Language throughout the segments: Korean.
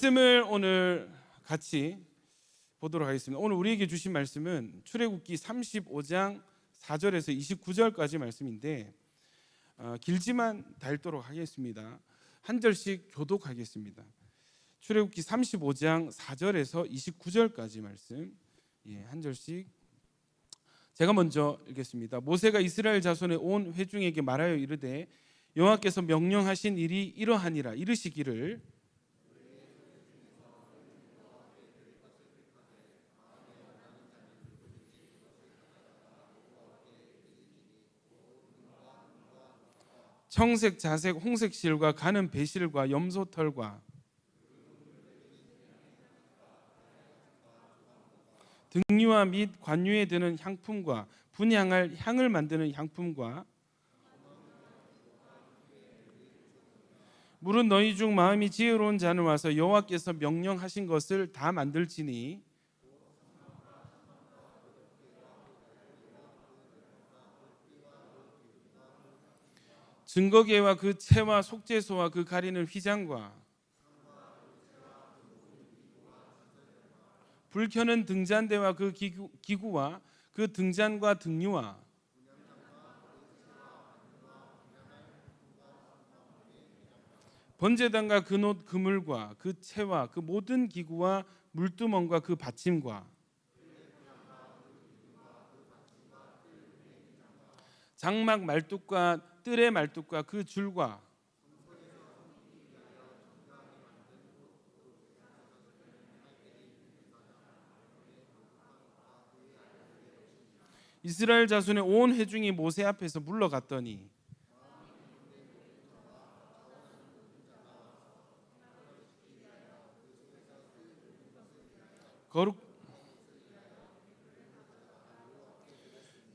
말씀을 오늘 같이 보도록 하겠습니다. 오늘 우리에게 주신 말씀은 출애굽기 35장 4절에서 29절까지 말씀인데 길지만 다 읽도록 하겠습니다. 한 절씩 교독하겠습니다. 출애굽기 35장 4절에서 29절까지 말씀, 한 절씩 제가 먼저 읽겠습니다. 모세가 이스라엘 자손의 온 회중에게 말하여 이르되 여호와께서 명령하신 일이 이러하니라. 이르시기를 청색, 자색, 홍색 실과 가는 배실과 염소털과 등유와 및 관유에 드는 향품과 분향할 향을 만드는 향품과 물은 너희 중 마음이 지혜로운 자는 와서 여호와께서 명령하신 것을 다 만들지니 증거계와 그 채와 속죄소와 그 가리는 휘장과 불 켜는 등잔대와 그 기구와 그 등잔과 등유와 번제단과 그놋 그물과 그 채와 그 모든 기구와 물두멍과 그 받침과 장막 말뚝과 뜰의 말뚝과 그 줄과 이스라엘 자손의 온 회중이 모세 앞에서 물러갔더니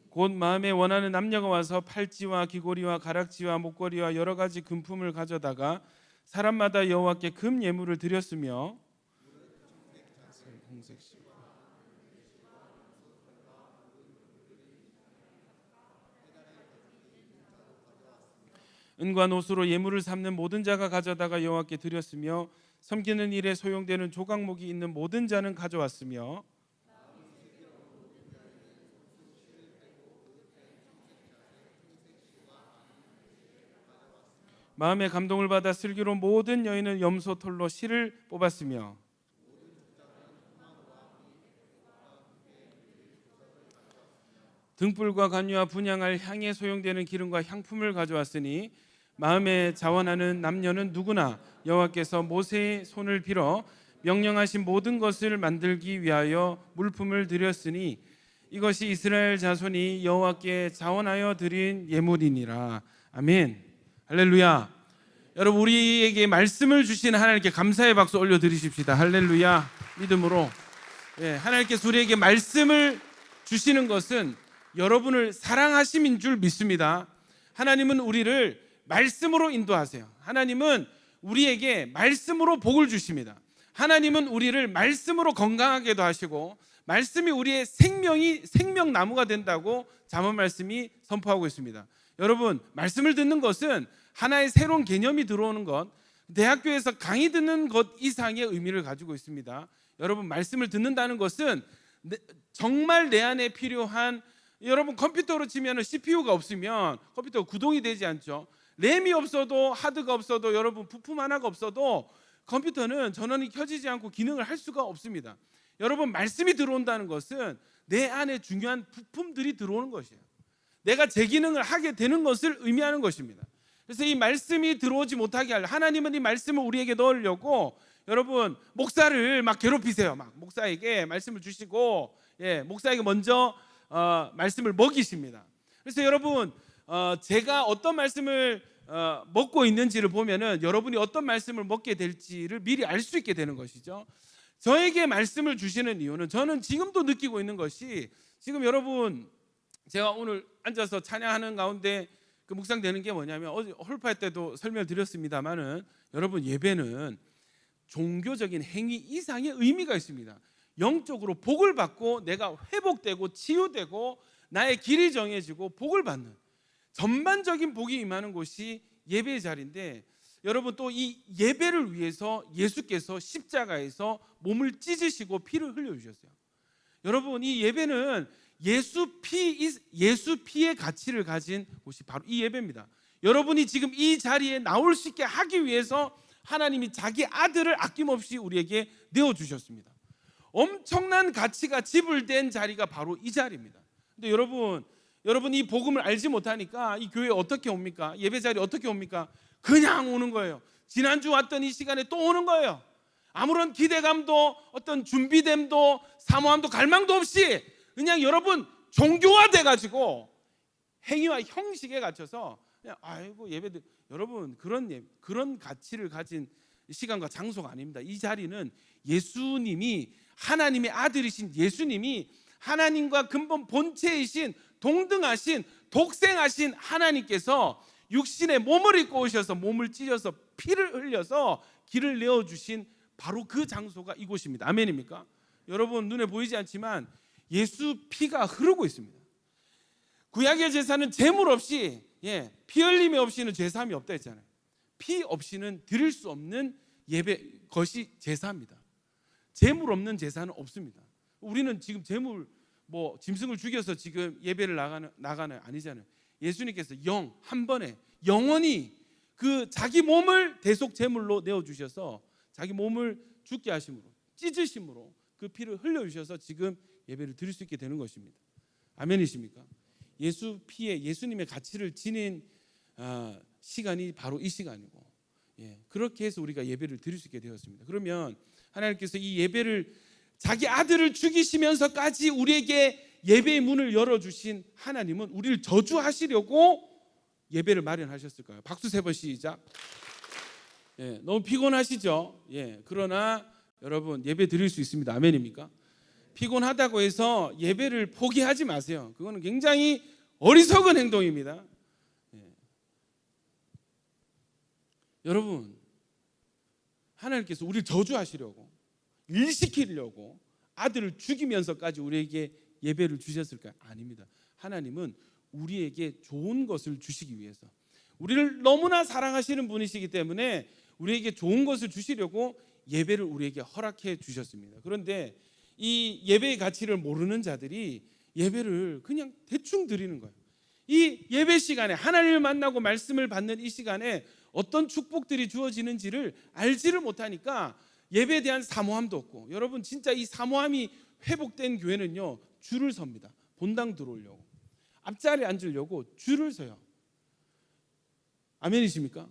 곧 마음에 원하는 남녀가 와서 팔찌와 귀고리와 가락지와 목걸이와 여러 가지 금품을 가져다가 사람마다 여호와께 금 예물을 드렸으며 은과 노수로 예물을 삼는 모든 자가 가져다가 여호와께 드렸으며 섬기는 일에 소용되는 조각목이 있는 모든 자는 가져왔으며 마음의 감동을 받아 슬기로운 모든 여인은 염소털로 실을 뽑았으며 등불과 관유와 분향할 향에 소용되는 기름과 향품을 가져왔으니 마음에 자원하는 남녀는 누구나 여호와께서 모세의 손을 빌어 명령하신 모든 것을 만들기 위하여 물품을 드렸으니 이것이 이스라엘 자손이 여호와께 자원하여 드린 예물이니라. 아멘. 할렐루야. 여러분, 우리에게 말씀을 주신 하나님께 감사의 박수 올려드리십시다. 할렐루야. 믿음으로 하나님께서 우리에게 말씀을 주시는 것은 여러분을 사랑하심인 줄 믿습니다. 하나님은 우리를 말씀으로 인도하세요. 하나님은 우리에게 말씀으로 복을 주십니다. 하나님은 우리를 말씀으로 건강하게도 하시고 말씀이 우리의 생명나무가 된다고 잠언 말씀이 선포하고 있습니다. 여러분, 말씀을 듣는 것은 하나의 새로운 개념이 들어오는 것, 대학교에서 강의 듣는 것 이상의 의미를 가지고 있습니다. 여러분, 말씀을 듣는다는 것은 정말 내 안에 필요한, 여러분 컴퓨터로 치면 CPU가 없으면 컴퓨터가 구동이 되지 않죠. 램이 없어도, 하드가 없어도, 여러분 부품 하나가 없어도 컴퓨터는 전원이 켜지지 않고 기능을 할 수가 없습니다. 여러분, 말씀이 들어온다는 것은 내 안에 중요한 부품들이 들어오는 것이에요. 내가 제 기능을 하게 되는 것을 의미하는 것입니다. 그래서 이 말씀이 들어오지 못하게 하려, 하나님은 이 말씀을 우리에게 넣으려고 여러분 목사를 막 괴롭히세요. 막 목사에게 말씀을 주시고 목사에게 먼저 말씀을 먹이십니다. 그래서 여러분 제가 어떤 말씀을 먹고 있는지를 보면은 여러분이 어떤 말씀을 먹게 될지를 미리 알 수 있게 되는 것이죠. 저에게 말씀을 주시는 이유는 저는 지금도 느끼고 있는 것이, 지금 여러분 제가 오늘 앉아서 찬양하는 가운데 그 묵상되는 게 뭐냐면, 어제 홀파할 때도 설명을 드렸습니다만은 여러분, 예배는 종교적인 행위 이상의 의미가 있습니다. 영적으로 복을 받고 내가 회복되고 치유되고 나의 길이 정해지고 복을 받는 전반적인 복이 임하는 곳이 예배의 자리인데, 여러분 또 이 예배를 위해서 예수께서 십자가에서 몸을 찢으시고 피를 흘려주셨어요. 여러분 이 예배는 예수 피의 가치를 가진 곳이 바로 이 예배입니다. 여러분이 지금 이 자리에 나올 수 있게 하기 위해서 하나님이 자기 아들을 아낌없이 우리에게 내어주셨습니다. 엄청난 가치가 지불된 자리가 바로 이 자리입니다. 근데 여러분 이 복음을 알지 못하니까 이 교회에 어떻게 옵니까? 예배 자리에 어떻게 옵니까? 그냥 오는 거예요. 지난주 왔던 이 시간에 또 오는 거예요. 아무런 기대감도 어떤 준비됨도 사모함도 갈망도 없이 그냥 여러분 종교화돼 가지고 행위와 형식에 갇혀서 그냥 아이고 예배드 여러분 그런 가치를 가진 시간과 장소가 아닙니다. 이 자리는 예수님이 하나님의 아들이신 예수님이 하나님과 근본 본체이신 동등하신 독생하신 하나님께서 육신의 몸을 입고 오셔서 몸을 찢어서 피를 흘려서 길을 내어주신 바로 그 장소가 이곳입니다. 아멘입니까? 여러분 눈에 보이지 않지만 예수 피가 흐르고 있습니다. 구약의 제사는 제물 없이 피 흘림이 없이는 제사함이 없다 했잖아요. 피 없이는 드릴 수 없는 예배 것이 제사입니다. 제물 없는 제사는 없습니다. 우리는 지금 제물 짐승을 죽여서 지금 예배를 나가는 아니잖아요. 예수님께서 한 번에 영원히 그 자기 몸을 대속 제물로 내어 주셔서 자기 몸을 죽게 하심으로 찢으심으로 그 피를 흘려 주셔서 지금 예배를 드릴 수 있게 되는 것입니다. 아멘이십니까? 예수 피에 예수님의 가치를 지닌 시간이 바로 이 시간이고 그렇게 해서 우리가 예배를 드릴 수 있게 되었습니다. 그러면 하나님께서 이 예배를 자기 아들을 죽이시면서까지 우리에게 예배의 문을 열어주신 하나님은 우리를 저주하시려고 예배를 마련하셨을까요? 박수 3번 시작. 너무 피곤하시죠? 그러나 여러분 예배 드릴 수 있습니다. 아멘입니까? 피곤하다고 해서 예배를 포기하지 마세요. 그거는 굉장히 어리석은 행동입니다. 여러분 하나님께서 우리를 저주하시려고 일시키려고 아들을 죽이면서까지 우리에게 예배를 주셨을까요? 아닙니다. 하나님은 우리에게 좋은 것을 주시기 위해서 우리를 너무나 사랑하시는 분이시기 때문에 우리에게 좋은 것을 주시려고 예배를 우리에게 허락해 주셨습니다. 그런데 이 예배의 가치를 모르는 자들이 예배를 그냥 대충 드리는 거예요. 이 예배 시간에 하나님을 만나고 말씀을 받는 이 시간에 어떤 축복들이 주어지는지를 알지를 못하니까 예배에 대한 사모함도 없고 여러분 진짜 이 사모함이 회복된 교회는요 줄을 섭니다. 본당 들어오려고 앞자리에 앉으려고 줄을 서요. 아멘이십니까?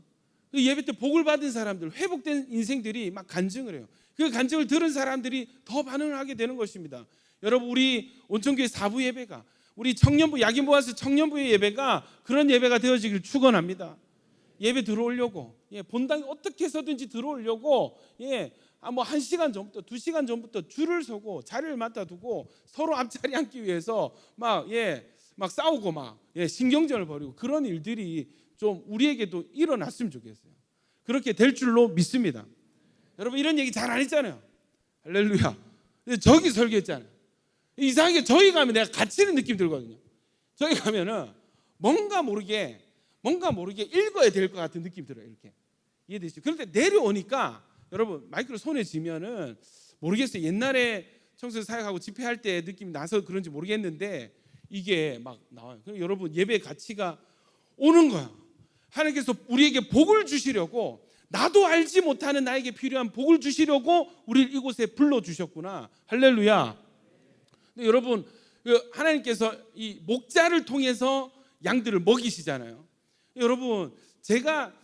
예배 때 복을 받은 사람들 회복된 인생들이 막 간증을 해요. 그 간증을 들은 사람들이 더 반응을 하게 되는 것입니다. 여러분 우리 온천교회 4부 예배가 우리 청년부 야긴 모아서 청년부의 예배가 그런 예배가 되어지길 축원합니다. 예배 들어오려고 본당에 어떻게 해서든지 들어오려고 뭐 1시간 전부터 2시간 전부터 줄을 서고 자리를 맡아두고 서로 앞자리 앉기 위해서 막 싸우고 신경전을 벌이고 그런 일들이 좀 우리에게도 일어났으면 좋겠어요. 그렇게 될 줄로 믿습니다. 여러분 이런 얘기 잘 안 했잖아요. 할렐루야. 저기 설교했잖아요. 이상하게 저희 가면 내가 갇히는 느낌 들거든요. 저기 가면은 뭔가 모르게 읽어야 될 것 같은 느낌이 들어요. 이렇게 이해되시죠? 그런데 내려오니까 여러분 마이크를 손에 쥐면은 모르겠어요. 옛날에 청소년 사역하고 집회할 때 느낌이 나서 그런지 모르겠는데 이게 막 나와요. 그럼 여러분 예배의 가치가 오는 거야. 하나님께서 우리에게 복을 주시려고 나도 알지 못하는 나에게 필요한 복을 주시려고 우리를 이곳에 불러주셨구나. 할렐루야. 근데 여러분 하나님께서 이 목자를 통해서 양들을 먹이시잖아요. 여러분 제가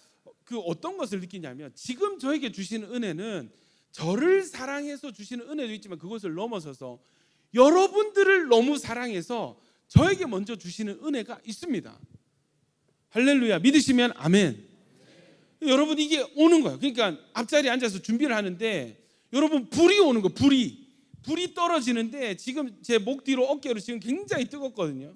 그 어떤 것을 느끼냐면 지금 저에게 주시는 은혜는 저를 사랑해서 주시는 은혜도 있지만 그것을 넘어서서 여러분들을 너무 사랑해서 저에게 먼저 주시는 은혜가 있습니다. 할렐루야. 믿으시면 아멘. 여러분 이게 오는 거예요. 그러니까 앞자리에 앉아서 준비를 하는데 여러분 불이 오는 거예요. 불이 떨어지는데 지금 제 목 뒤로 어깨로 지금 굉장히 뜨겁거든요.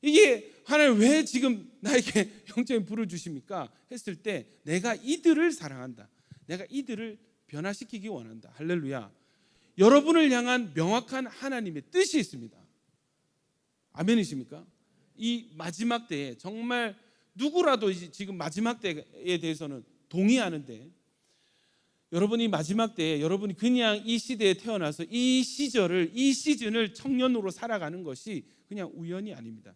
이게 하나님 왜 지금 나에게 영적인 불을 주십니까? 했을 때 내가 이들을 사랑한다. 내가 이들을 변화시키기 원한다. 할렐루야. 여러분을 향한 명확한 하나님의 뜻이 있습니다. 아멘이십니까? 이 마지막 때에 정말 누구라도 지금 마지막 때에 대해서는 동의하는데, 여러분이 마지막 때에 여러분이 그냥 이 시대에 태어나서 이 시즌을 청년으로 살아가는 것이 그냥 우연이 아닙니다.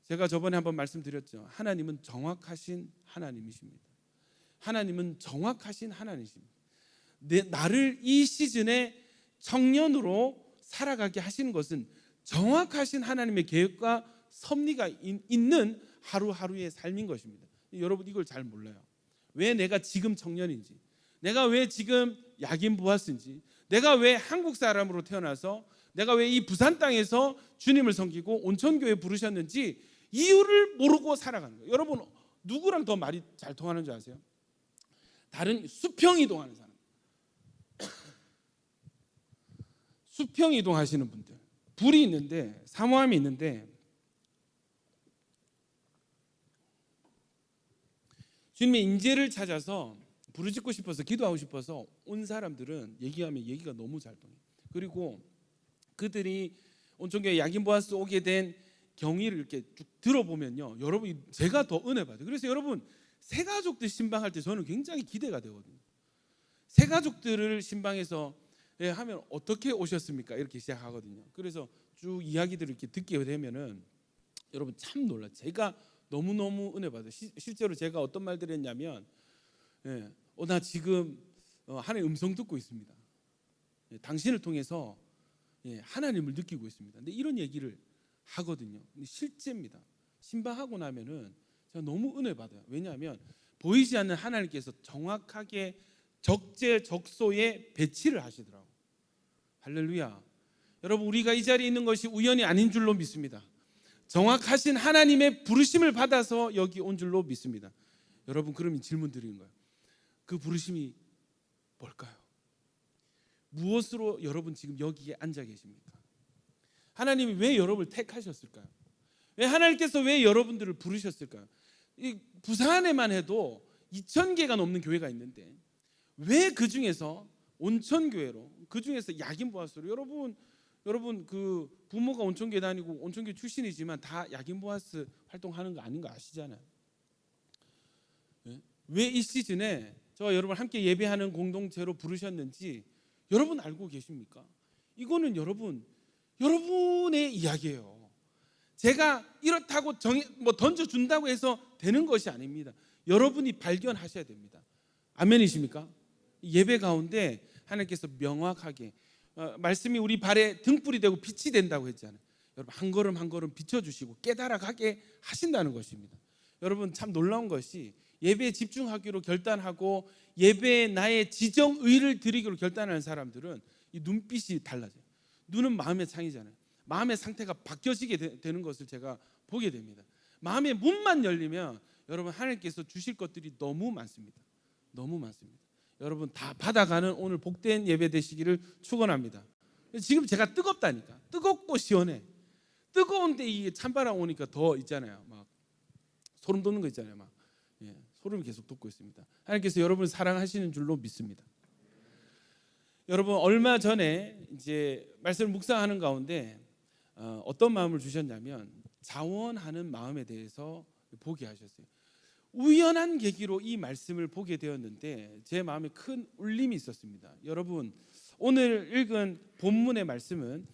제가 저번에 한번 말씀드렸죠. 하나님은 정확하신 하나님이십니다. 하나님은 정확하신 하나님이십니다. 나를 이 시즌에 청년으로 살아가게 하시는 것은 정확하신 하나님의 계획과 섭리가 있는 하루하루의 삶인 것입니다. 여러분 이걸 잘 몰라요. 왜 내가 지금 청년인지, 내가 왜 지금 야긴 보아스인지, 내가 왜 한국 사람으로 태어나서 내가 왜 이 부산 땅에서 주님을 섬기고 온천교회 부르셨는지 이유를 모르고 살아가는 거예요. 여러분 누구랑 더 말이 잘 통하는 줄 아세요? 다른 수평 이동하는 사람, 수평 이동하시는 분들, 불이 있는데, 사모함이 있는데 주님의 인재를 찾아서 부르짖고 싶어서 기도하고 싶어서 온 사람들은 얘기하면 얘기가 너무 잘 통해요. 그리고 그들이 온천교회 야긴 보아스 오게 된 경위를 이렇게 쭉 들어보면요, 여러분 제가 더 은혜 받아요. 그래서 여러분 새가족들 신방할 때 저는 굉장히 기대가 되거든요. 새가족들을 신방해서 하면 어떻게 오셨습니까? 이렇게 시작하거든요. 그래서 쭉 이야기들을 이렇게 듣게 되면은 여러분 참 놀라요. 제가 너무너무 은혜 받아요. 실제로 제가 어떤 말들을 했냐면, 나 지금 하나님의 음성 듣고 있습니다. 당신을 통해서 하나님을 느끼고 있습니다. 근데 이런 얘기를 하거든요. 근데 실제입니다. 신방하고 나면은 제가 너무 은혜 받아요. 왜냐하면 보이지 않는 하나님께서 정확하게 적재적소에 배치를 하시더라고요. 할렐루야. 여러분 우리가 이 자리에 있는 것이 우연이 아닌 줄로 믿습니다. 정확하신 하나님의 부르심을 받아서 여기 온 줄로 믿습니다. 여러분 그러면 질문 드리는 거예요. 그 부르심이 뭘까요? 무엇으로 여러분 지금 여기에 앉아 계십니까? 하나님이 왜 여러분을 택하셨을까요? 왜 하나님께서 왜 여러분들을 부르셨을까요? 이 부산에만 해도 2,000개가 넘는 교회가 있는데 왜 그 중에서 온천교회로, 그 중에서 야긴 보아스로, 여러분 그 부모가 온천교회 다니고 온천교회 출신이지만 다 야긴 보아스 활동하는 거 아닌 거 아시잖아요. 왜 이 시즌에 저와 여러분 함께 예배하는 공동체로 부르셨는지 여러분 알고 계십니까? 이거는 여러분의 이야기예요. 제가 이렇다고 던져준다고 해서 되는 것이 아닙니다. 여러분이 발견하셔야 됩니다. 아멘이십니까? 예배 가운데 하나님께서 명확하게 말씀이 우리 발에 등불이 되고 빛이 된다고 했잖아요. 여러분 한 걸음 한 걸음 비춰주시고 깨달아가게 하신다는 것입니다. 여러분 참 놀라운 것이 예배에 집중하기로 결단하고 예배에 나의 지정의를 드리기로 결단하는 사람들은 이 눈빛이 달라져요. 눈은 마음의 창이잖아요. 마음의 상태가 바뀌어지게 되는 것을 제가 보게 됩니다. 마음의 문만 열리면 여러분 하나님께서 주실 것들이 너무 많습니다. 너무 많습니다. 여러분 다 받아가는 오늘 복된 예배 되시기를 축원합니다. 지금 제가 뜨겁다니까. 뜨겁고 시원해. 뜨거운데 이 찬바람 오니까 더 있잖아요. 막 소름 돋는 거 있잖아요. 막 소름이 계속 돋고 있습니다. 하나님께서 여러분을 사랑하시는 줄로 믿습니다. 여러분 얼마 전에 이제 말씀을 묵상하는 가운데 어떤 마음을 주셨냐면 자원하는 마음에 대해서 보게 하셨어요. 우연한 계기로 이 말씀을 보게 되었는데 제 마음에 큰 울림이 있었습니다. 여러분 오늘 읽은 본문의 말씀은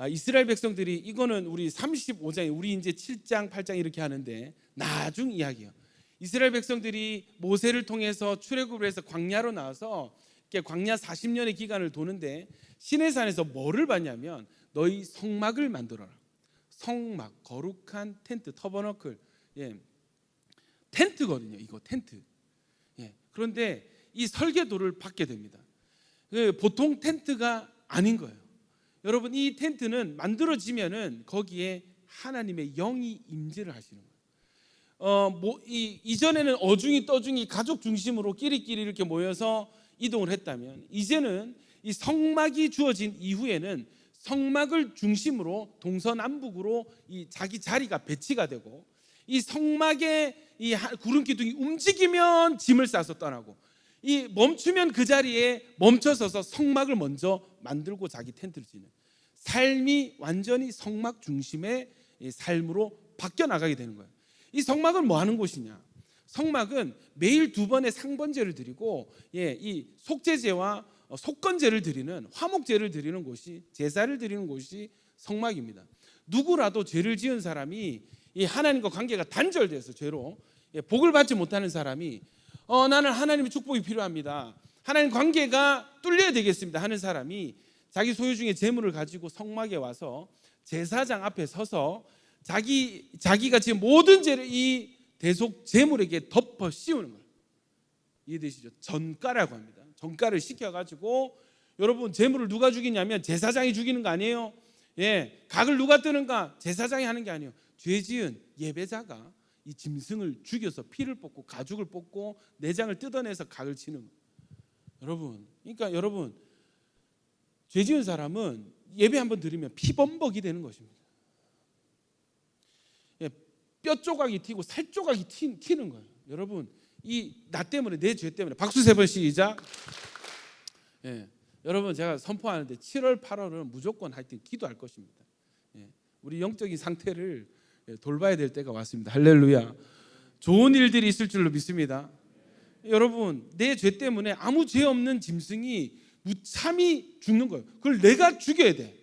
이스라엘 백성들이, 이거는 우리 35장, 우리 이제 7장 8장 이렇게 하는데 나중 이야기예요. 이스라엘 백성들이 모세를 통해서 출애굽을 해서 광야로 나와서 광야 40년의 기간을 도는데 시내산에서 뭐를 봤냐면 너희 성막을 만들어라. 성막, 거룩한 텐트, 터버너클, 텐트거든요. 이거 텐트. 그런데 이 설계도를 받게 됩니다. 보통 텐트가 아닌 거예요. 여러분 이 텐트는 만들어지면은 거기에 하나님의 영이 임재를 하시는 거예요. 이전에는 어중이 떠중이 가족 중심으로 끼리끼리 이렇게 모여서 이동을 했다면 이제는 이 성막이 주어진 이후에는 성막을 중심으로 동서남북으로 이 자기 자리가 배치가 되고 이 성막의 이 구름 기둥이 움직이면 짐을 싸서 떠나고 이 멈추면 그 자리에 멈춰서서 성막을 먼저 만들고 자기 텐트를 지는 삶이 완전히 성막 중심의 삶으로 바뀌어 나가게 되는 거예요. 이 성막은 뭐 하는 곳이냐? 성막은 매일 2번의 상번제를 드리고 이 속죄제와 속건제를 드리는 화목제를 드리는 곳이 제사를 드리는 곳이 성막입니다. 누구라도 죄를 지은 사람이 이 하나님과 관계가 단절돼서 죄로 복을 받지 못하는 사람이 나는 하나님의 축복이 필요합니다. 하나님 관계가 뚫려야 되겠습니다 하는 사람이 자기 소유 중에 재물을 가지고 성막에 와서 제사장 앞에 서서 자기가 지금 모든 죄를 이 대속 재물에게 덮어 씌우는 거예요. 이해되시죠? 전가라고 합니다. 전가를 시켜가지고 여러분 재물을 누가 죽이냐면 제사장이 죽이는 거 아니에요. 각을 누가 뜨는가? 제사장이 하는 게 아니에요. 죄 지은 예배자가 이 짐승을 죽여서 피를 뽑고 가죽을 뽑고 내장을 뜯어내서 각을 치는 거예요. 그러니까 여러분 죄 지은 사람은 예배 한번 드리면 피범벅이 되는 것입니다. 뼈 조각이 튀고 살 조각이 튀는 거예요. 여러분 이 나 때문에 내 죄 때문에 박수 3번 시작. 여러분 제가 선포하는데 7월 8월은 무조건 하여튼 기도할 것입니다. 우리 영적인 상태를 돌봐야 될 때가 왔습니다. 할렐루야. 좋은 일들이 있을 줄로 믿습니다. 여러분 내 죄 때문에 아무 죄 없는 짐승이 무참히 죽는 거예요. 그걸 내가 죽여야 돼.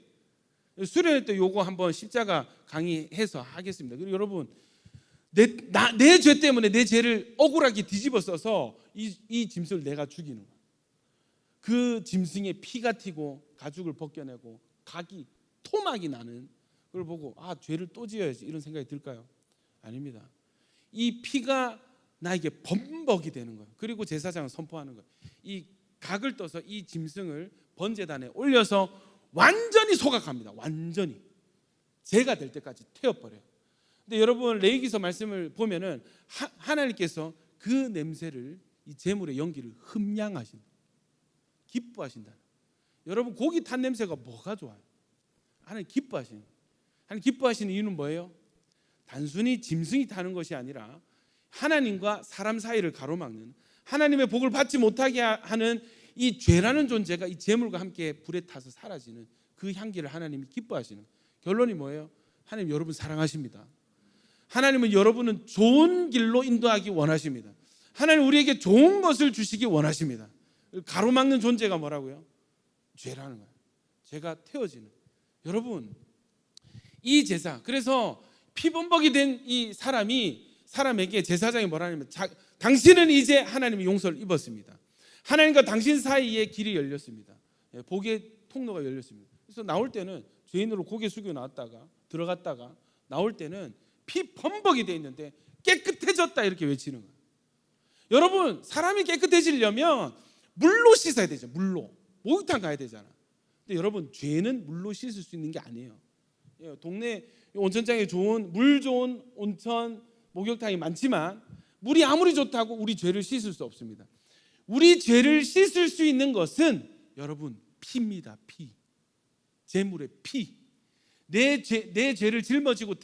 수련회 때 요거 한번 십자가 강의해서 하겠습니다. 그리고 여러분 내 죄 때문에 내 죄를 억울하게 뒤집어 써서 이 짐승을 내가 죽이는 거예요. 그 짐승의 피가 튀고 가죽을 벗겨내고 토막이 나는 그걸 보고 죄를 또 지어야지 이런 생각이 들까요? 아닙니다. 이 피가 나에게 범벅이 되는 거예요. 그리고 제사장은 선포하는 거예요. 이 각을 떠서 이 짐승을 번제단에 올려서 완전히 소각합니다. 완전히 죄가 될 때까지 태워버려요. 근데 여러분 레위기서 말씀을 보면은 하나님께서 그 냄새를 이 제물의 연기를 흠양하신다. 기뻐하신다. 여러분 고기 탄 냄새가 뭐가 좋아요? 하나님 기뻐하시는 거예요. 하나님 기뻐하시는 이유는 뭐예요? 단순히 짐승이 타는 것이 아니라 하나님과 사람 사이를 가로막는 하나님의 복을 받지 못하게 하는 이 죄라는 존재가 이 제물과 함께 불에 타서 사라지는 그 향기를 하나님이 기뻐하시는 거예요. 결론이 뭐예요? 하나님 여러분 사랑하십니다. 하나님은 여러분은 좋은 길로 인도하기 원하십니다. 하나님 우리에게 좋은 것을 주시기 원하십니다. 가로막는 존재가 뭐라고요? 죄라는 거예요. 죄가 태워지는. 여러분 이 제사, 그래서 피범벅이 된 이 사람에게 제사장이 뭐라냐면 당신은 이제 하나님의 용서를 입었습니다. 하나님과 당신 사이에 길이 열렸습니다. 복의 통로가 열렸습니다. 그래서 나올 때는 죄인으로 고개 숙여 나왔다가 들어갔다가 나올 때는 피범벅이 돼 있는데 깨끗해졌다 이렇게 외치는 거예요. 여러분 사람이 깨끗해지려면 물로 씻어야 되죠. 물로. 목욕탕 가야 되잖아. 근데 여러분 죄는 물로 씻을 수 있는 게 아니에요. 동네 온천장에 물 좋은 온천 목욕탕이 많지만 물이 아무리 좋다고 우리 죄를 씻을 수 없습니다. 우리 죄를 씻을 수 있는 것은 여러분 피입니다. 피. 제물의 피. 내 죄를 짊어지고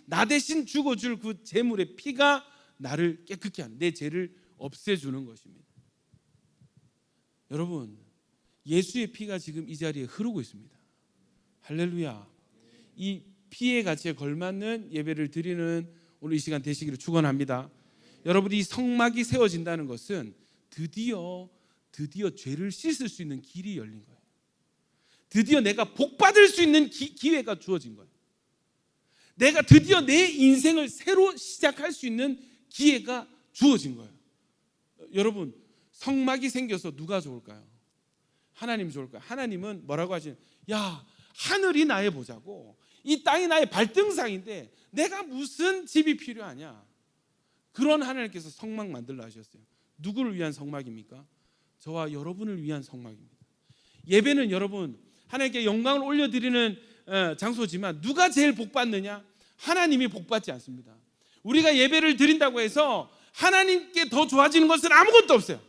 나 대신 죽어줄 그 제물의 피가 나를 깨끗게 하는, 내 죄를 없애주는 것입니다. 여러분 예수의 피가 지금 이 자리에 흐르고 있습니다. 할렐루야. 이 피의 가치에 걸맞는 예배를 드리는 오늘 이 시간 되시기를 축원합니다. 여러분 이 성막이 세워진다는 것은 드디어 죄를 씻을 수 있는 길이 열린 거예요. 드디어 내가 복받을 수 있는 기회가 주어진 거예요. 내가 드디어 내 인생을 새로 시작할 수 있는 기회가 주어진 거예요. 여러분 성막이 생겨서 누가 좋을까요? 하나님 좋을까요? 하나님은 뭐라고 하시냐? 야 하늘이 나의 보자고 이 땅이 나의 발등상인데 내가 무슨 집이 필요하냐? 그런 하나님께서 성막 만들라 하셨어요. 누구를 위한 성막입니까? 저와 여러분을 위한 성막입니다. 예배는 여러분 하나님께 영광을 올려드리는 장소지만 누가 제일 복받느냐? 하나님이 복받지 않습니다. 우리가 예배를 드린다고 해서 하나님께 더 좋아지는 것은 아무것도 없어요.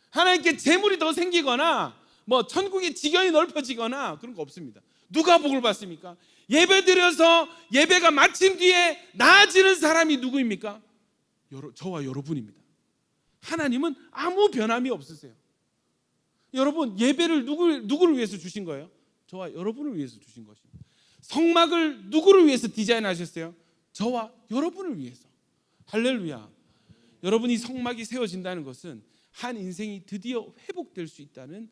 하나님께 재물이 더 생기거나 뭐 천국의 지경이 넓어지거나 그런 거 없습니다. 누가 복을 받습니까? 예배 드려서 예배가 마친 뒤에 나아지는 사람이 누구입니까? 저와 여러분입니다. 하나님은 아무 변함이 없으세요. 여러분 예배를 누구를 위해서 주신 거예요? 저와 여러분을 위해서 주신 것입니다. 성막을 누구를 위해서 디자인하셨어요? 저와 여러분을 위해서. 할렐루야. 여러분이 성막이 세워진다는 것은 한 인생이 드디어 회복될 수 있다는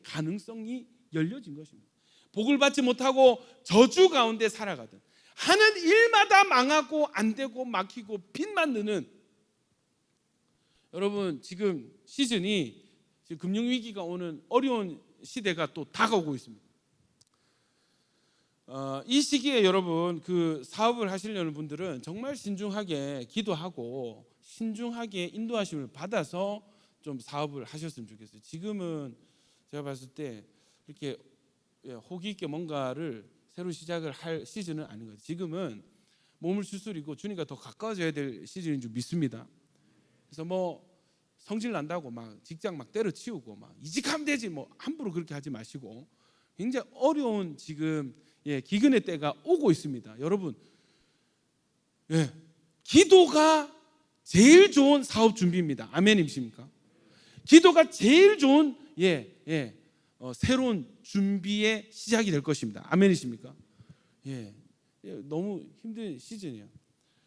가능성이 열려진 것입니다. 복을 받지 못하고 저주 가운데 살아가던, 하는 일마다 망하고 안 되고 막히고 빚만 느는, 여러분 지금 시즌이 지금 금융위기가 오는 어려운 시대가 또 다가오고 있습니다. 이 시기에 여러분 그 사업을 하시려는 분들은 정말 신중하게 기도하고 신중하게 인도하심을 받아서 좀 사업을 하셨으면 좋겠어요. 지금은 제가 봤을 때 이렇게 호기 있게 뭔가를 새로 시작을 할 시즌은 아닌 것 같아요. 지금은 몸을 추스리고 주님과 더 가까워져야 될 시즌인 줄 믿습니다. 그래서 뭐 성질 난다고 막 직장 막 때려치우고 막 이직하면 되지 뭐 함부로 그렇게 하지 마시고, 굉장히 어려운 지금 기근의 때가 오고 있습니다. 여러분, 기도가 제일 좋은 사업 준비입니다. 아멘이십니까? 기도가 제일 좋은 새로운 준비의 시작이 될 것입니다. 아멘이십니까? 너무 힘든 시즌이에요.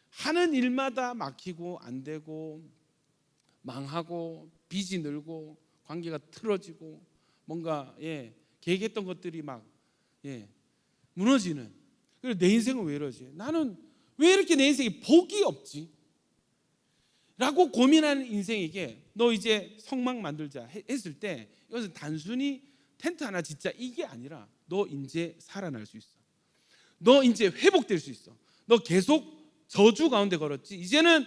하는 일마다 막히고 안 되고 망하고 빚이 늘고 관계가 틀어지고 뭔가 계획했던 것들이 막 무너지는. 그리고 내 인생은 왜 이러지? 나는 왜 이렇게 내 인생에 복이 없지? 라고 고민하는 인생에게 너 이제 성막 만들자 했을 때 이것은 단순히 텐트 하나 짓자 이게 아니라 너 이제 살아날 수 있어. 너 이제 회복될 수 있어. 너 계속 저주 가운데 걸었지. 이제는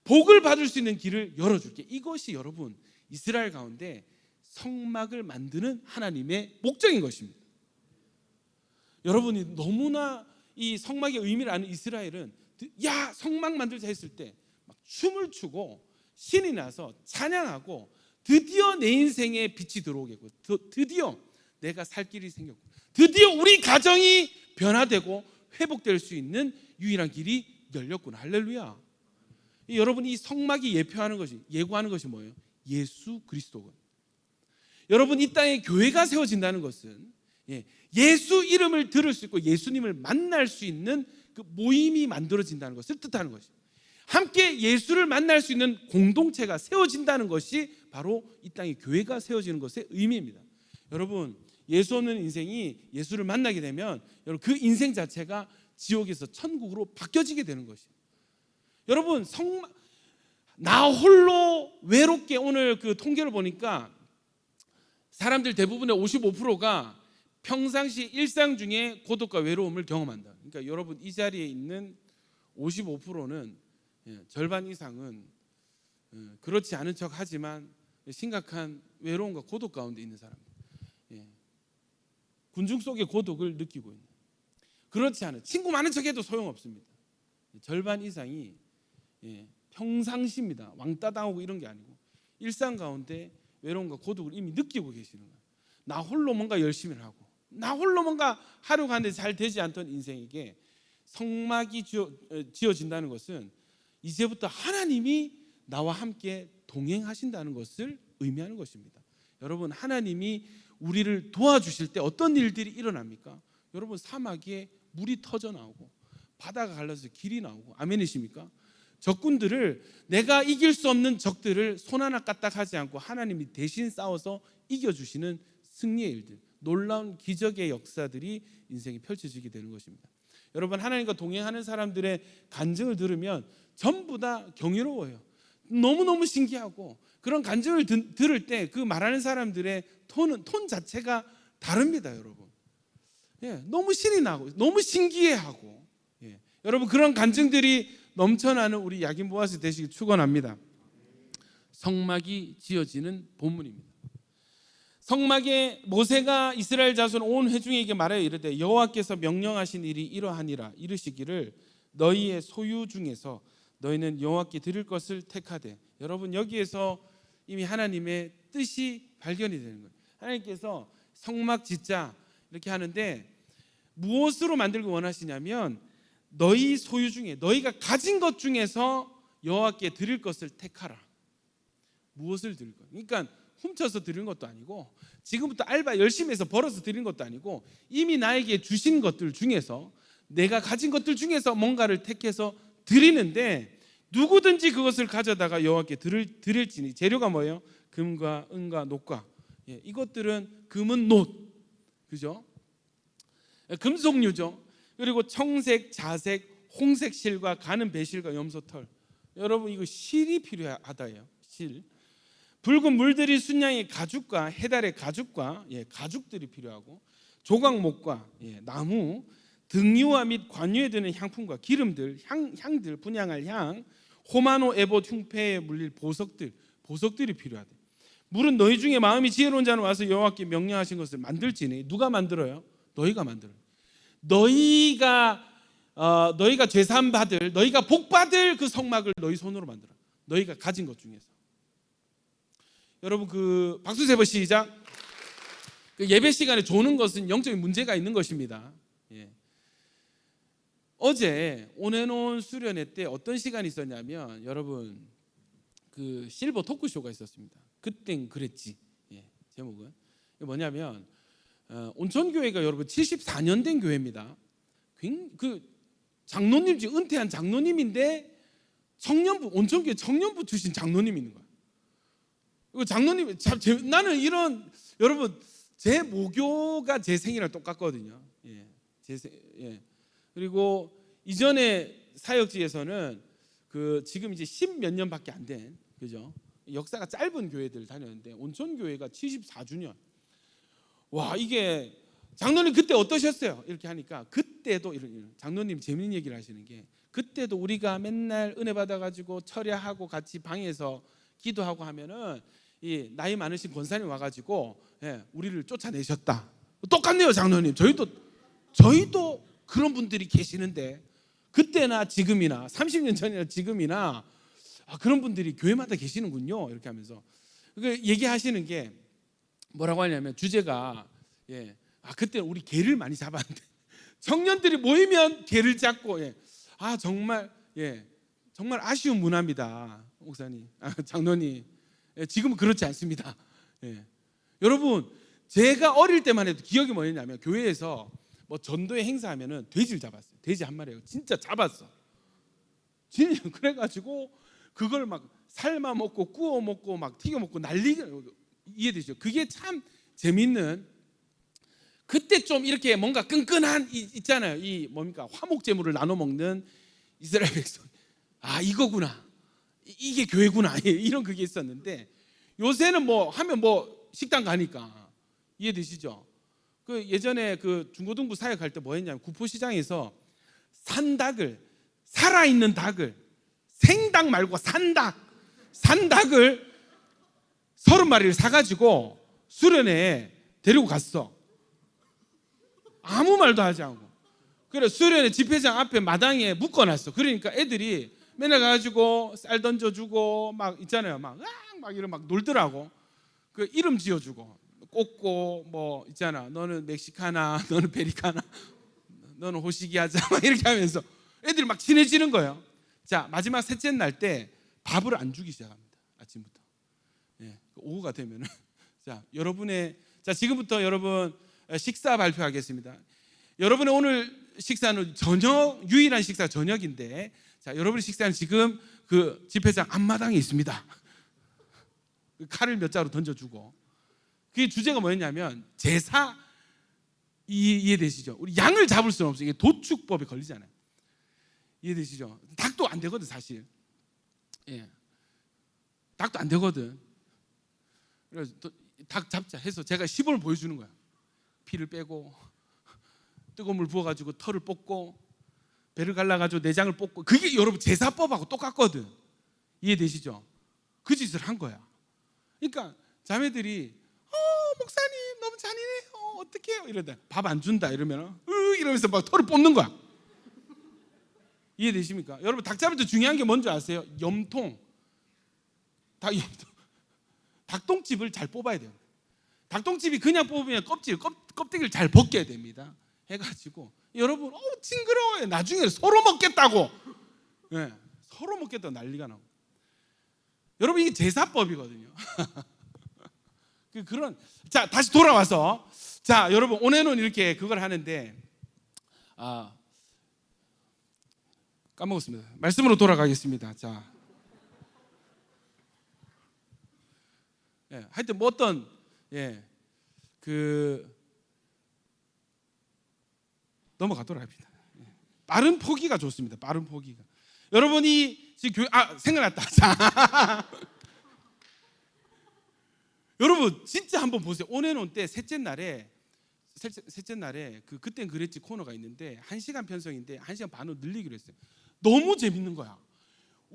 복을 받을 수 있는 길을 열어줄게. 이것이 여러분 이스라엘 가운데 성막을 만드는 하나님의 목적인 것입니다. 여러분이 너무나 이 성막의 의미를 아는 이스라엘은 야 성막 만들자 했을 때 막 춤을 추고 신이 나서 찬양하고 드디어 내 인생에 빛이 들어오겠고 드디어 내가 살 길이 생겼고 드디어 우리 가정이 변화되고 회복될 수 있는 유일한 길이 열렸구나. 할렐루야. 여러분 이 성막이 예고하는 것이 뭐예요? 예수 그리스도거든요. 여러분 이 땅에 교회가 세워진다는 것은 예수 이름을 들을 수 있고 예수님을 만날 수 있는 그 모임이 만들어진다는 것을 뜻하는 것이죠. 함께 예수를 만날 수 있는 공동체가 세워진다는 것이 바로 이 땅에 교회가 세워지는 것의 의미입니다. 여러분 예수 없는 인생이 예수를 만나게 되면 여러분 그 인생 자체가 지옥에서 천국으로 바뀌어지게 되는 것이에요. 여러분 나 홀로 외롭게, 오늘 그 통계를 보니까 사람들 대부분의 55%가 평상시 일상 중에 고독과 외로움을 경험한다. 그러니까 여러분 이 자리에 있는 55%는 절반 이상은 그렇지 않은 척 하지만 심각한 외로움과 고독 가운데 있는 사람들, 군중 속의 고독을 느끼고 있는, 그렇지 않은 친구 많은 척해도 소용없습니다. 절반 이상이 평상시입니다. 왕따 당하고 이런 게 아니고 일상 가운데 외로움과 고독을 이미 느끼고 계시는 거예요. 나 홀로 뭔가 열심히 하고 나 홀로 뭔가 하려고 하는데 잘 되지 않던 인생에게 성막이 지어진다는 것은 이제부터 하나님이 나와 함께 동행하신다는 것을 의미하는 것입니다. 여러분 하나님이 우리를 도와주실 때 어떤 일들이 일어납니까? 여러분 사막에 물이 터져 나오고 바다가 갈라서 길이 나오고, 아멘이십니까? 적군들을, 내가 이길 수 없는 적들을 손 하나 까딱하지 않고 하나님이 대신 싸워서 이겨주시는 승리의 일들, 놀라운 기적의 역사들이 인생이 펼쳐지게 되는 것입니다. 여러분 하나님과 동행하는 사람들의 간증을 들으면 전부 다 경이로워요. 너무너무 신기하고 그런 간증을 들을 때 그 말하는 사람들의 톤 자체가 다릅니다. 여러분 너무 신이 나고 너무 신기해하고, 여러분 그런 간증들이 넘쳐나는 우리 야긴 보아스 되시길 축원합니다. 성막이 지어지는 본문입니다. 성막에 모세가 이스라엘 자손 온 회중에게 말하여 이르되 여호와께서 명령하신 일이 이러하니라. 이르시기를 너희의 소유 중에서 너희는 여호와께 드릴 것을 택하되. 여러분 여기에서 이미 하나님의 뜻이 발견이 되는 거예요. 하나님께서 성막 짓자 이렇게 하는데 무엇으로 만들고 원하시냐면 너희 소유 중에, 너희가 가진 것 중에서 여호와께 드릴 것을 택하라. 무엇을 드릴 거예요? 그러니까 훔쳐서 드리는 것도 아니고 지금부터 알바 열심히 해서 벌어서 드리는 것도 아니고 이미 나에게 주신 것들 중에서, 내가 가진 것들 중에서 뭔가를 택해서 드리는데, 누구든지 그것을 가져다가 여호와께 드릴지니. 재료가 뭐예요? 금과 은과 녹과. 이것들은 금은 놋, 그죠? 금속류죠. 그리고 청색, 자색, 홍색 실과 가는 배실과 염소털. 여러분 이거 실이 필요하다예요. 실. 붉은 물들이 순양의 가죽과 해달의 가죽과 가죽들이 필요하고 조각목과 나무, 등유화 및 관유에 드는 향품과 기름들, 향들, 분향할 향, 호마노 에봇 흉패에 물릴 보석들이 필요하대. 물은 너희 중에 마음이 지혜로운 자는 와서 여호와께 명령하신 것을 만들지니. 누가 만들어요? 너희가 만들어요. 너희가 죄사함 받을, 너희가 복 받을 그 성막을 너희 손으로 만들어. 너희가 가진 것 중에서. 여러분 그 박수 세 번 시작. 그 예배 시간에 조는 것은 영적인 문제가 있는 것입니다. 어제 온해놓은 수련회 때 어떤 시간이 있었냐면 여러분 그 실버 토크쇼가 있었습니다. 그땐 그랬지. 제목은 뭐냐면 온천교회가 여러분 74년 된 교회입니다. 그 장로님 중 은퇴한 장로님인데 청년부, 온천교회 청년부 출신 장로님이 있는 거야. 이거 장로님 나는 이런, 여러분 제 모교가 제 생이랑 똑같거든요. 그리고 이전에 사역지에서는 그 지금 이제 10몇 년밖에 안 된, 그죠? 역사가 짧은 교회들 다녔는데 온천교회가 74주년. 와, 이게 장로님 그때 어떠셨어요? 이렇게 하니까 그때도 이런 장로님 재밌는 얘기를 하시는 게, 그때도 우리가 맨날 은혜 받아가지고 철야하고 같이 방에서 기도하고 하면은 이 나이 많으신 권사님 와가지고 우리를 쫓아내셨다. 똑같네요, 장로님. 저희도 그런 분들이 계시는데 그때나 지금이나 30년 전이나 지금이나 그런 분들이 교회마다 계시는군요. 이렇게 하면서 얘기하시는 게 뭐라고 하냐면 주제가 그때는 우리 개를 많이 잡았는데 청년들이 모이면 개를 잡고 정말 정말 아쉬운 문화입니다, 목사님, 장로님. 지금은 그렇지 않습니다. 여러분 제가 어릴 때만 해도 기억이 뭐였냐면 교회에서 뭐 전도회 행사하면은 돼지를 잡았어요. 돼지 한 마리를 진짜 잡았어. 진짜 그래가지고 그걸 막 삶아 먹고 구워 먹고 막 튀겨 먹고 난리가. 이해되죠? 그게 참 재밌는, 그때 좀 이렇게 뭔가 끈끈한 있잖아요. 이 뭡니까, 화목 제물을 나눠 먹는 이스라엘 백성. 이거구나, 이게 교회구나, 이런 그게 있었는데 요새는 뭐 하면 뭐 식당 가니까. 이해되시죠? 그 예전에 그 중고등부 사역할 때 뭐 했냐면 구포시장에서 산닭을, 살아있는 닭을, 생닭 말고 산닭을 30마리를 사가지고 수련회에 데리고 갔어. 아무 말도 하지 않고. 그래 수련회 집회장 앞에 마당에 묶어놨어. 그러니까 애들이 맨날 가가지고 쌀 던져주고 막 있잖아요. 막 이런 막 놀더라고. 그 이름 지어주고 꼬꼬 뭐 있잖아. 너는 멕시카나, 너는 페리카나, 너는 호시기하자 막 이렇게 하면서 애들이 막 친해지는 거예요. 자, 마지막 셋째 날 때 밥을 안 주기 시작합니다. 아침부터. 오후가 되면은 자 지금부터 여러분 식사 발표하겠습니다. 여러분의 오늘 식사는 유일한 식사 저녁인데, 자, 여러분의 식사는 지금 그 집회장 앞마당에 있습니다. 칼을 몇 자루 던져주고. 그 주제가 뭐였냐면 제사. 이해되시죠? 우리 양을 잡을 수는 없어요. 이게 도축법에 걸리잖아요. 이해되시죠? 닭도 안 되거든 사실. 닭도 안 되거든. 그래서 닭 잡자 해서 제가 시범을 보여주는 거야. 피를 빼고 뜨거운 물 부어가지고 털을 뽑고 배를 갈라가지고 내장을 뽑고. 그게 여러분 제사법하고 똑같거든. 이해되시죠? 그 짓을 한 거야. 그러니까 자매들이 목사님 너무 잔인해요, 어떡해요 이러다 밥 안 준다 이러면 이러면서 막 털을 뽑는 거야. 이해되십니까? 여러분 닭 잡을 때 중요한 게 뭔지 아세요? 염통. 닭똥집을 잘 뽑아야 돼요. 닭똥집이 그냥 뽑으면 껍데기를 잘 벗겨야 됩니다. 해가지고 여러분 징그러워요. 나중에 서로 먹겠다고. 서로 먹겠다고 난리가 나고. 여러분 이게 제사법이거든요. 자, 다시 돌아와서, 자, 여러분 오늘은 이렇게 그걸 하는데 까먹었습니다. 말씀으로 돌아가겠습니다. 자, 하여튼 뭐 어떤 넘어가도록 합니다. 빠른 포기가 좋습니다. 빠른 포기가. 여러분이 지금 생각났다. 자, 여러분 진짜 한번 보세요. 온앤온 때 셋째 날에 그땐 그랬지 코너가 있는데 1시간 편성인데 1시간 반으로 늘리기로 했어요. 너무 재밌는 거야.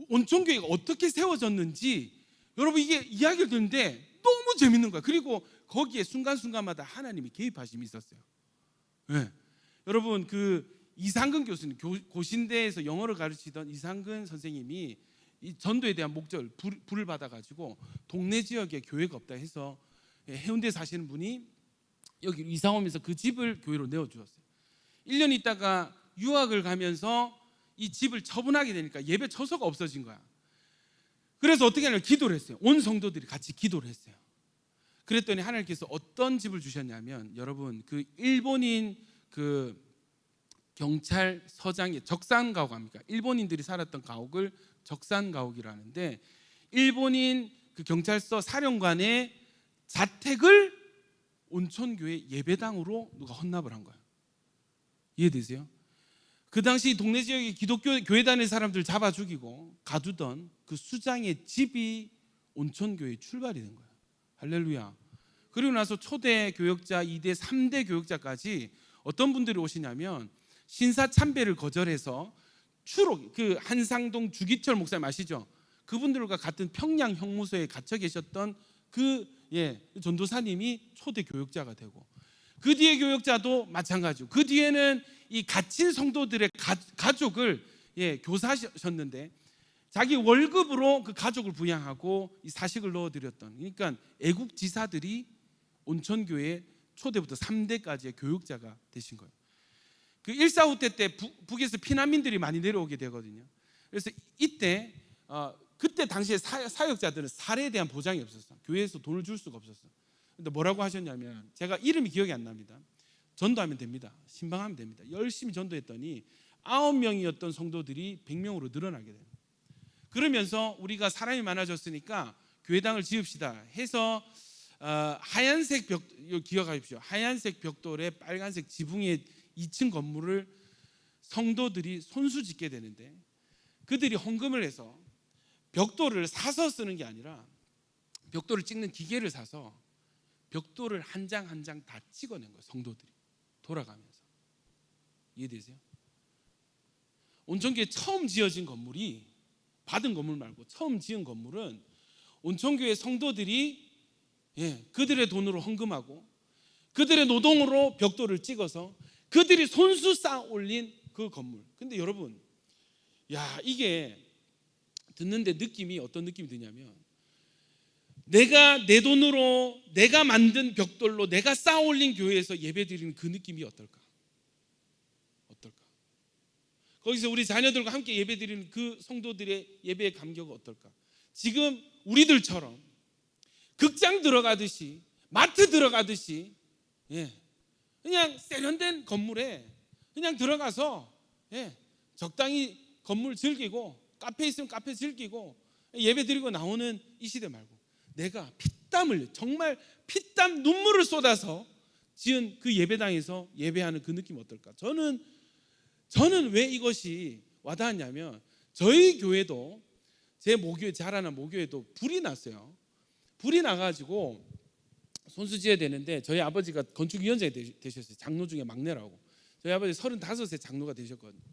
온천교회가 어떻게 세워졌는지 여러분 이게 이야기를 듣는데 너무 재밌는 거야. 그리고 거기에 순간순간마다 하나님이 개입하심이 있었어요. 네. 여러분 그 이상근 교수님, 고신대에서 영어를 가르치던 이상근 선생님이 이 전도에 대한 목적을 불을 받아가지고 동네 지역에 교회가 없다 해서 해운대에 사시는 분이 여기 이사 오면서 그 집을 교회로 내어주었어요. 1년 있다가 유학을 가면서 이 집을 처분하게 되니까 예배 처소가 없어진 거야. 그래서 어떻게 하냐면 기도를 했어요. 온 성도들이 같이 기도를 했어요. 그랬더니 하나님께서 어떤 집을 주셨냐면 여러분 그 일본인 그 경찰서장의 적산가옥입니까? 일본인들이 살았던 가옥을 적산가옥이라는데 일본인 그 경찰서 사령관의 자택을 온천교회 예배당으로 누가 헌납을 한 거예요. 이해되세요? 그 당시 동네 지역의 기독교 교회 다니는 사람들 잡아 죽이고 가두던 그 수장의 집이 온천교회의 출발이 된 거예요. 할렐루야. 그리고 나서 초대 교역자 2대 3대 교역자까지 어떤 분들이 오시냐면 신사 참배를 거절해서 추록 그 한상동 주기철 목사님 아시죠? 그분들과 같은 평양 형무소에 갇혀 계셨던 그 전도사님이 초대 교역자가 되고 그 뒤에 교역자도 마찬가지고 그 뒤에는 이 갇힌 성도들의 가족을 교사하셨는데 자기 월급으로 그 가족을 부양하고 이 사식을 넣어드렸던 그러니까 애국지사들이 온천교회 초대부터 3대까지의 교역자가 되신 거예요. 그 1.4 때 북에서 피난민들이 많이 내려오게 되거든요. 그래서 이때 그때 당시에 사역자들은 살해에 대한 보장이 없었어. 교회에서 돈을 줄 수가 없었어. 근데 뭐라고 하셨냐면 제가 이름이 기억이 안 납니다. 전도하면 됩니다. 신방하면 됩니다. 열심히 전도했더니 9명이었던 성도들이 100명으로 늘어나게 돼요. 그러면서 우리가 사람이 많아졌으니까 교회당을 지읍시다 해서 하얀색 기억하십시오. 하얀색 벽돌에 빨간색 지붕의 2층 건물을 성도들이 손수 짓게 되는데 그들이 헌금을 해서 벽돌을 사서 쓰는 게 아니라 벽돌을 찍는 기계를 사서 벽돌을 한 장 한 장 다 찍어낸 거예요. 성도들이 돌아가면서. 이해되세요? 온천교회 처음 지어진 건물이 받은 건물 말고 처음 지은 건물은 온천교회 성도들이 그들의 돈으로 헌금하고 그들의 노동으로 벽돌을 찍어서 그들이 손수 쌓아 올린 그 건물. 근데 여러분 이게 듣는데 느낌이 어떤 느낌이 드냐면 내가 내 돈으로 내가 만든 벽돌로 내가 쌓아 올린 교회에서 예배드리는 그 느낌이 어떨까? 거기서 우리 자녀들과 함께 예배드리는 그 성도들의 예배의 감격은 어떨까? 지금 우리들처럼 극장 들어가듯이 마트 들어가듯이 그냥 세련된 건물에 그냥 들어가서 적당히 건물 즐기고 카페 있으면 카페 즐기고 예배드리고 나오는 이 시대 말고 내가 피땀을 정말 피땀 눈물을 쏟아서 지은 그 예배당에서 예배하는 그 느낌 어떨까? 저는 왜 이것이 와닿았냐면 저희 교회도 제 모교회 자라난 모교회도 불이 났어요. 불이 나가지고 손수 지어야 되는데 저희 아버지가 건축위원장이 되셨어요. 장로 중에 막내라고. 저희 아버지 35세 장로가 되셨거든요.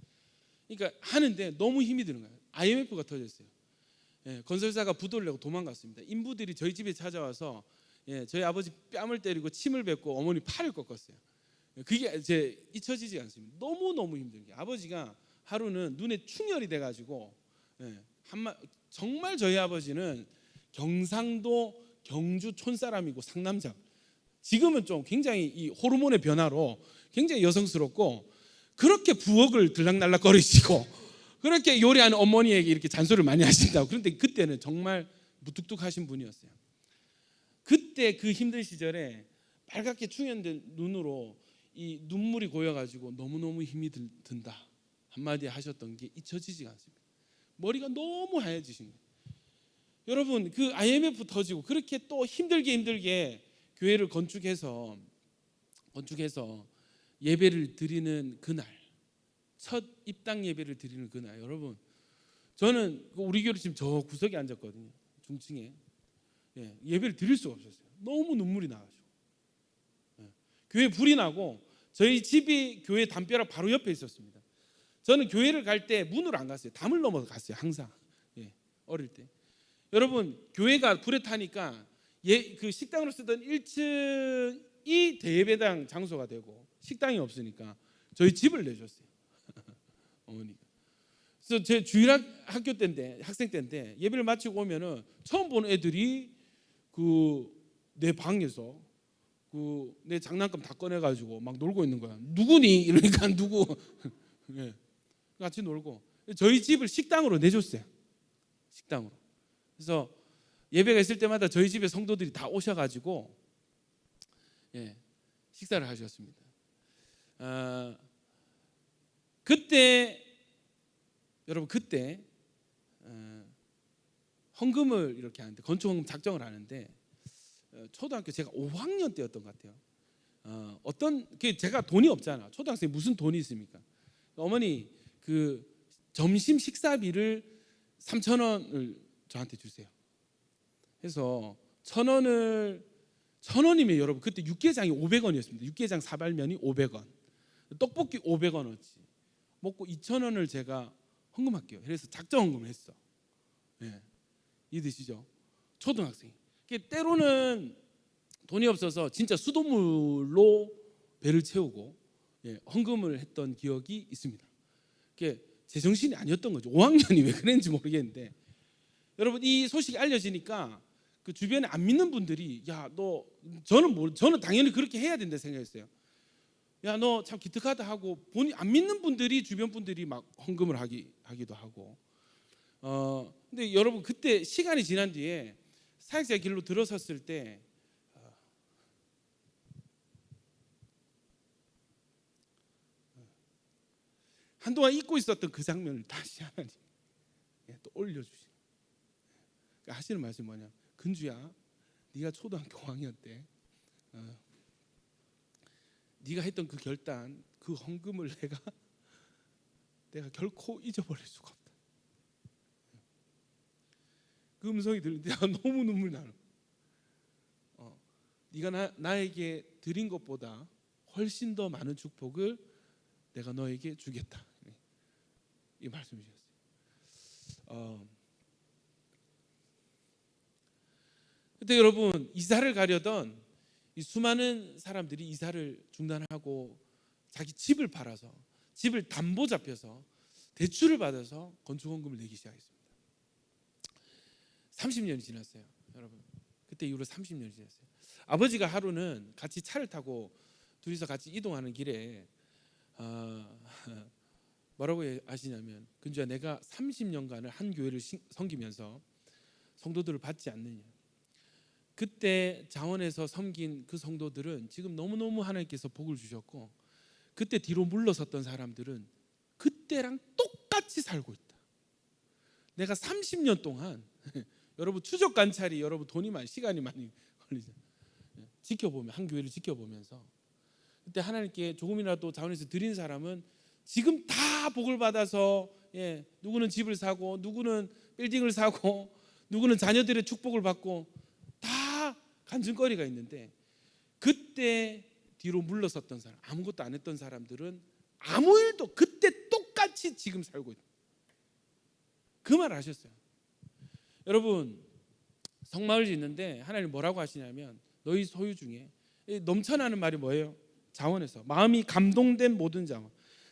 그러니까 하는데 너무 힘이 드는 거예요. IMF가 터졌어요. 건설사가 부도를 내고 도망갔습니다. 인부들이 저희 집에 찾아와서 저희 아버지 뺨을 때리고 침을 뱉고 어머니 팔을 꺾었어요. 그게 잊혀지지 않습니다. 너무너무 힘든 게 아버지가 하루는 눈에 충혈이 돼가지고 정말 저희 아버지는 경상도 경주 촌사람이고 상남자. 지금은 좀 굉장히 이 호르몬의 변화로 굉장히 여성스럽고 그렇게 부엌을 들락날락거리시고 그렇게 요리하는 어머니에게 이렇게 잔소리를 많이 하신다고. 그런데 그때는 정말 무뚝뚝하신 분이었어요. 그때 그 힘든 시절에 빨갛게 충혈된 눈으로 이 눈물이 고여가지고 너무너무 힘이 든다. 한마디 하셨던 게 잊혀지지가 않습니다. 머리가 너무 하얘지신 거예요. 여러분, 그 IMF 터지고 그렇게 또 힘들게 교회를 건축해서 예배를 드리는 그날, 첫 입당 예배를 드리는 그날, 여러분, 저는 우리 교회 지금 저 구석에 앉았거든요. 중층에. 예배를 드릴 수가 없었어요. 너무 눈물이 나가지고. 교회 불이 나고 저희 집이 교회 담벼락 바로 옆에 있었습니다. 저는 교회를 갈 때 문으로 안 갔어요. 담을 넘어서 갔어요. 항상. 어릴 때. 여러분, 교회가 불에 타니까 그 식당으로 쓰던 1층이 대예배당 장소가 되고 식당이 없으니까 저희 집을 내줬어요. 어머니가. 그래서 제 주일학교 때인데, 학생 때인데 예배를 마치고 오면은 처음 보는 애들이 그 내 방에서 그 내 장난감 다 꺼내가지고 막 놀고 있는 거야. 누구니? 이러니까 누구? 같이 놀고. 저희 집을 식당으로 내줬어요. 식당으로. 그래서 예배가 있을 때마다 저희 집에 성도들이 다 오셔가지고 식사를 하셨습니다. 여러분 그때 헌금을 이렇게 하는데, 건축헌금 작정을 하는데, 초등학교 제가 5학년 때였던 것 같아요. 제가 돈이 없잖아. 초등학생이 무슨 돈이 있습니까? 어머니 그 점심 식사비를 3,000원을 저한테 주세요. 그래서 1,000원이면 여러분 그때 육개장이 500원이었습니다. 육개장 사발면이 500원, 떡볶이 500원어치 먹고 2,000원을 제가 헌금할게요. 그래서 작정 헌금을 했어. 이해되시죠? 초등학생이. 때로는 돈이 없어서 진짜 수돗물로 배를 채우고 헌금을 했던 기억이 있습니다. 제정신이 아니었던 거죠. 5학년이 왜 그랬는지 모르겠는데, 여러분 이 소식이 알려지니까 그 주변에 안 믿는 분들이 저는 당연히 그렇게 해야 된다 생각했어요. 너 참 기특하다 하고, 안 믿는 분들이, 주변 분들이 막 헌금을 하기도 하고. 근데 여러분 그때 시간이 지난 뒤에 사역자 길로 들어섰을 때 한동안 잊고 있었던 그 장면을 다시 하나님 또 올려주시는, 그러니까 하시는 말씀이 뭐냐, 근주야, 네가 초등학교 5학년 때 네가 했던 그 결단, 그 헌금을 내가 결코 잊어버릴 수가 없다. 그 음성이 들리는데 너무 눈물 나는. 네가 나에게 드린 것보다 훨씬 더 많은 축복을 내가 너에게 주겠다. 이 말씀이셨어요. 그때 여러분 이사를 가려던 이 수많은 사람들이 이사를 중단하고 자기 집을 팔아서, 집을 담보 잡혀서 대출을 받아서 건축헌금을 내기 시작했습니다. 30년이 지났어요, 여러분. 그때 이후로 30년이 지났어요. 아버지가 하루는 같이 차를 타고 둘이서 같이 이동하는 길에 뭐라고 하시냐면, 근주야, 내가 30년간을 한 교회를 섬기면서 성도들을 받지 않느냐. 그때 자원에서 섬긴 그 성도들은 지금 너무너무 하나님께서 복을 주셨고, 그때 뒤로 물러섰던 사람들은 그때랑 똑같이 살고 있다. 내가 30년 동안 여러분 추적 관찰이, 여러분 돈이 시간이 많이 걸리죠. 지켜보면, 한 교회를 지켜보면서 그때 하나님께 조금이라도 자원에서 드린 사람은 지금 다 복을 받아서, 누구는 집을 사고, 누구는 빌딩을 사고, 누구는 자녀들의 축복을 받고, 다 간증거리가 있는데, 그때 뒤로 물러섰던 사람, 아무것도 안 했던 사람들은 아무 일도 그때 똑같이 지금 살고 있다. 그 말 하셨어요. 여러분 성마을 짓는데 하나님 뭐라고 하시냐면, 너희 소유 중에 넘쳐나는 말이 뭐예요? 자원에서 마음이 감동된 모든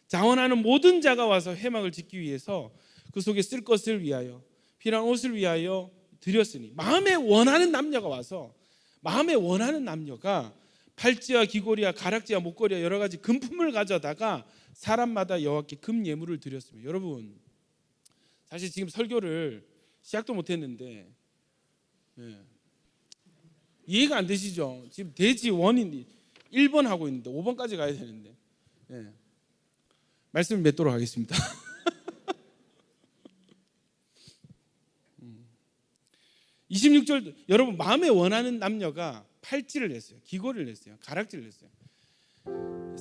자원하는 모든 자가 와서 회막을 짓기 위해서 그 속에 쓸 것을 위하여, 필요한 옷을 위하여 드렸으니, 마음에 원하는 남녀가 와서, 마음에 원하는 남녀가 팔찌와 귀고리와 가락지와 목걸이와 여러 가지 금품을 가져다가 사람마다 여호와께 금 예물을 드렸습니다. 여러분 사실 지금 설교를 시작도 못했는데 이해가 안 되시죠? 지금 대지 원인 1번 하고 있는데 5번까지 가야 되는데, 말씀을 맺도록 하겠습니다. 26절, 여러분 마음에 원하는 남녀가 팔찌를 냈어요. 귀걸이를 냈어요. 가락지를 냈어요.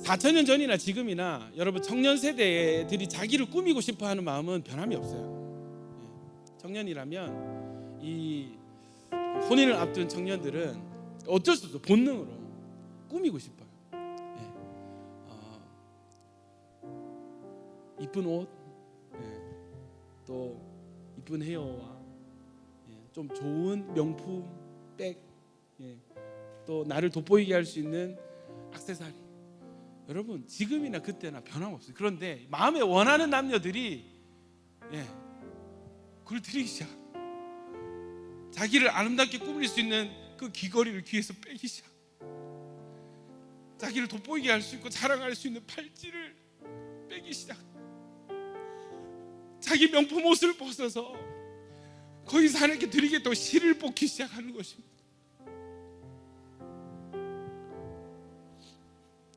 4,000년 전이나 지금이나 여러분 청년 세대들이 자기를 꾸미고 싶어하는 마음은 변함이 없어요. 청년이라면 이 혼인을 앞둔 청년들은 어쩔 수 없어 본능으로 꾸미고 싶어요. 이쁜 옷, 또 이쁜 헤어와 좀 좋은 명품, 백, 또 나를 돋보이게 할 수 있는 액세서리. 여러분 지금이나 그때나 변함없어요. 그런데 마음에 원하는 남녀들이 그걸 드리기 시작. 자기를 아름답게 꾸밀 수 있는 그 귀걸이를 귀에서 빼기 시작. 자기를 돋보이게 할 수 있고 자랑할 수 있는 팔찌를 빼기 시작. 자기 명품 옷을 벗어서 거기서 하나님께 드리겠다고 실을 뽑기 시작하는 것입니다.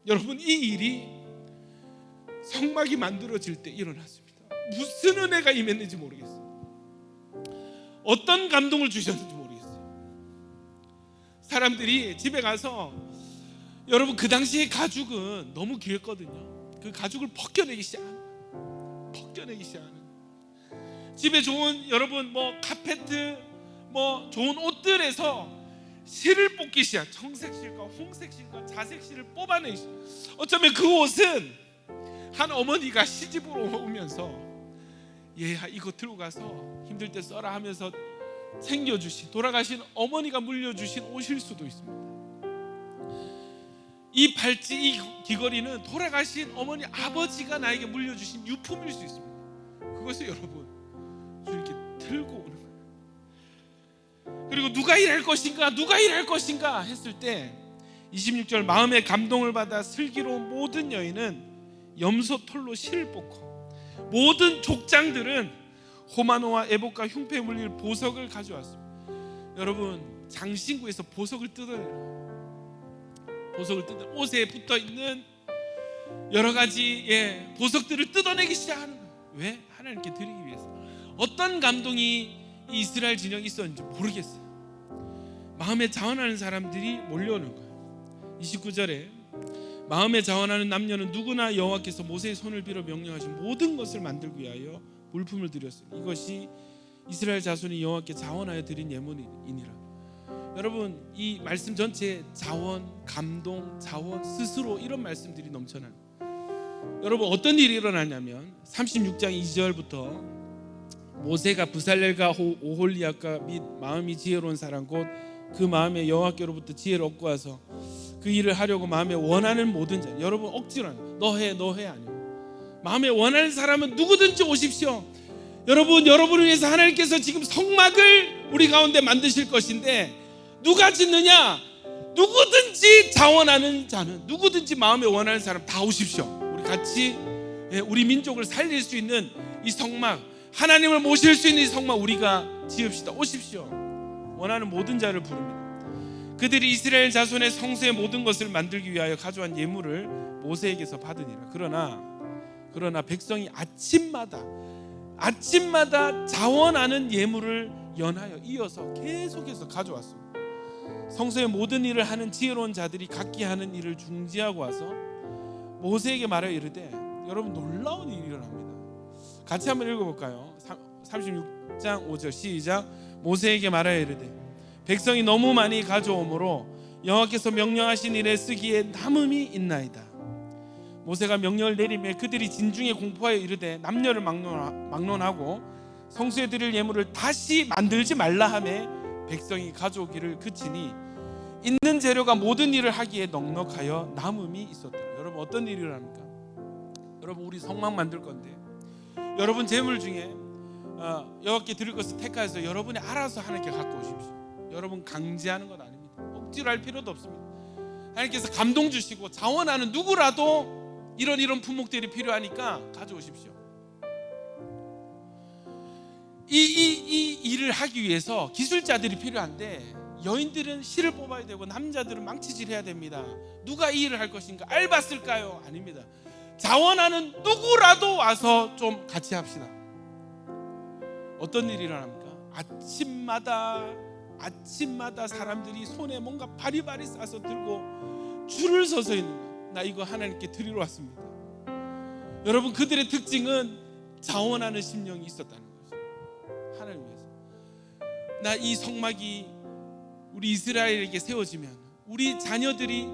여러분 이 일이 성막이 만들어질 때 일어났습니다. 무슨 은혜가 임했는지 모르겠어요. 어떤 감동을 주셨는지 모르겠어요. 사람들이 집에 가서 여러분 그 당시에 가죽은 너무 길었거든요. 그 가죽을 벗겨내기 시작하는 집에 좋은 여러분 카페트 좋은 옷들에서 실을 뽑기 시작. 청색실과 홍색실과 자색실을 뽑아내기 시작. 어쩌면 그 옷은 한 어머니가 시집으로 오면서 얘야 이거 들고 가서 힘들 때 써라 하면서 챙겨주신 돌아가신 어머니가 물려주신 옷일 수도 있습니다. 이 팔찌, 이 귀걸이는 돌아가신 어머니 아버지가 나에게 물려주신 유품일 수 있습니다. 그것을 여러분 이렇게 들고 오는 거예요. 그리고 누가 일할 것인가 했을 때 26절 마음의 감동을 받아 슬기로운 모든 여인은 염소 털로 실을 뽑고 모든 족장들은 호마노와 에봇과 흉패에 물릴 보석을 가져왔습니다. 여러분 장신구에서 보석을 뜯어내라. 옷에 붙어있는 여러 가지 보석들을 뜯어내기 시작하는 거예요. 왜? 하나님께 드리기 위해서. 어떤 감동이 이스라엘 진영에 있었는지 모르겠어요. 마음에 자원하는 사람들이 몰려오는 거예요. 29절에 마음에 자원하는 남녀는 누구나 여호와께서 모세의 손을 빌어 명령하신 모든 것을 만들기 위하여 물품을 드렸으니 이것이 이스라엘 자손이 여호와께 자원하여 드린 예물이니라. 여러분 이 말씀 전체에 자원, 감동, 자원, 스스로 이런 말씀들이 넘쳐나요. 여러분 어떤 일이 일어나냐면 36장 2절부터 모세가 부살렐과 오홀리압과 및 마음이 지혜로운 사람 곧 그 마음에 여호와께로부터 지혜를 얻고 와서 그 일을 하려고 마음에 원하는 모든 자. 여러분 억지로 너해 아니요. 마음에 원하는 사람은 누구든지 오십시오. 여러분을 위해서 하나님께서 지금 성막을 우리 가운데 만드실 것인데 누가 짓느냐? 누구든지 자원하는 자는 누구든지 마음에 원하는 사람 다 오십시오. 우리 같이 우리 민족을 살릴 수 있는 이 성막, 하나님을 모실 수 있는 이 성막 우리가 지읍시다. 오십시오. 원하는 모든 자를 부릅니다. 그들이 이스라엘 자손의 성소의 모든 것을 만들기 위하여 가져온 예물을 모세에게서 받으니라. 그러나 백성이 아침마다 자원하는 예물을 연하여 이어서 계속해서 가져왔습니다. 성소의 모든 일을 하는 지혜로운 자들이 각기 하는 일을 중지하고 와서 모세에게 말하여 이르되, 여러분 놀라운 일이 일어납니다. 같이 한번 읽어볼까요? 36장 5절 시작. 모세에게 말하여 이르되 백성이 너무 많이 가져오므로 여호와께서 명령하신 일에 쓰기에 남음이 있나이다. 모세가 명령을 내리매 그들이 진중에 공포하여 이르되 남녀를 막론하고 성소에 드릴 예물을 다시 만들지 말라 하매 백성이 가져오기를 그치니 있는 재료가 모든 일을 하기에 넉넉하여 남음이 있었더라. 여러분 어떤 일이 일어납니까? 여러분 우리 성막 만들 건데 여러분 재물 중에 여호와께 드릴 것을 택하여서 여러분이 알아서 하나님께 갖고 오십시오. 여러분 강제하는 건 아닙니다. 억지로 할 필요도 없습니다. 하나님께서 감동 주시고 자원하는 누구라도 이런 품목들이 필요하니까 가져오십시오. 이 일을 하기 위해서 기술자들이 필요한데 여인들은 실을 뽑아야 되고 남자들은 망치질 해야 됩니다. 누가 이 일을 할 것인가? 알바 쓸까요? 아닙니다. 자원하는 누구라도 와서 좀 같이 합시다. 어떤 일이 일어납니까? 아침마다 사람들이 손에 뭔가 바리바리 싸서 들고 줄을 서서 있는 거예요. 나 이거 하나님께 드리러 왔습니다. 여러분, 그들의 특징은 자원하는 심령이 있었다는 거죠. 하나님 위해서. 나 이 성막이 우리 이스라엘에게 세워지면 우리 자녀들이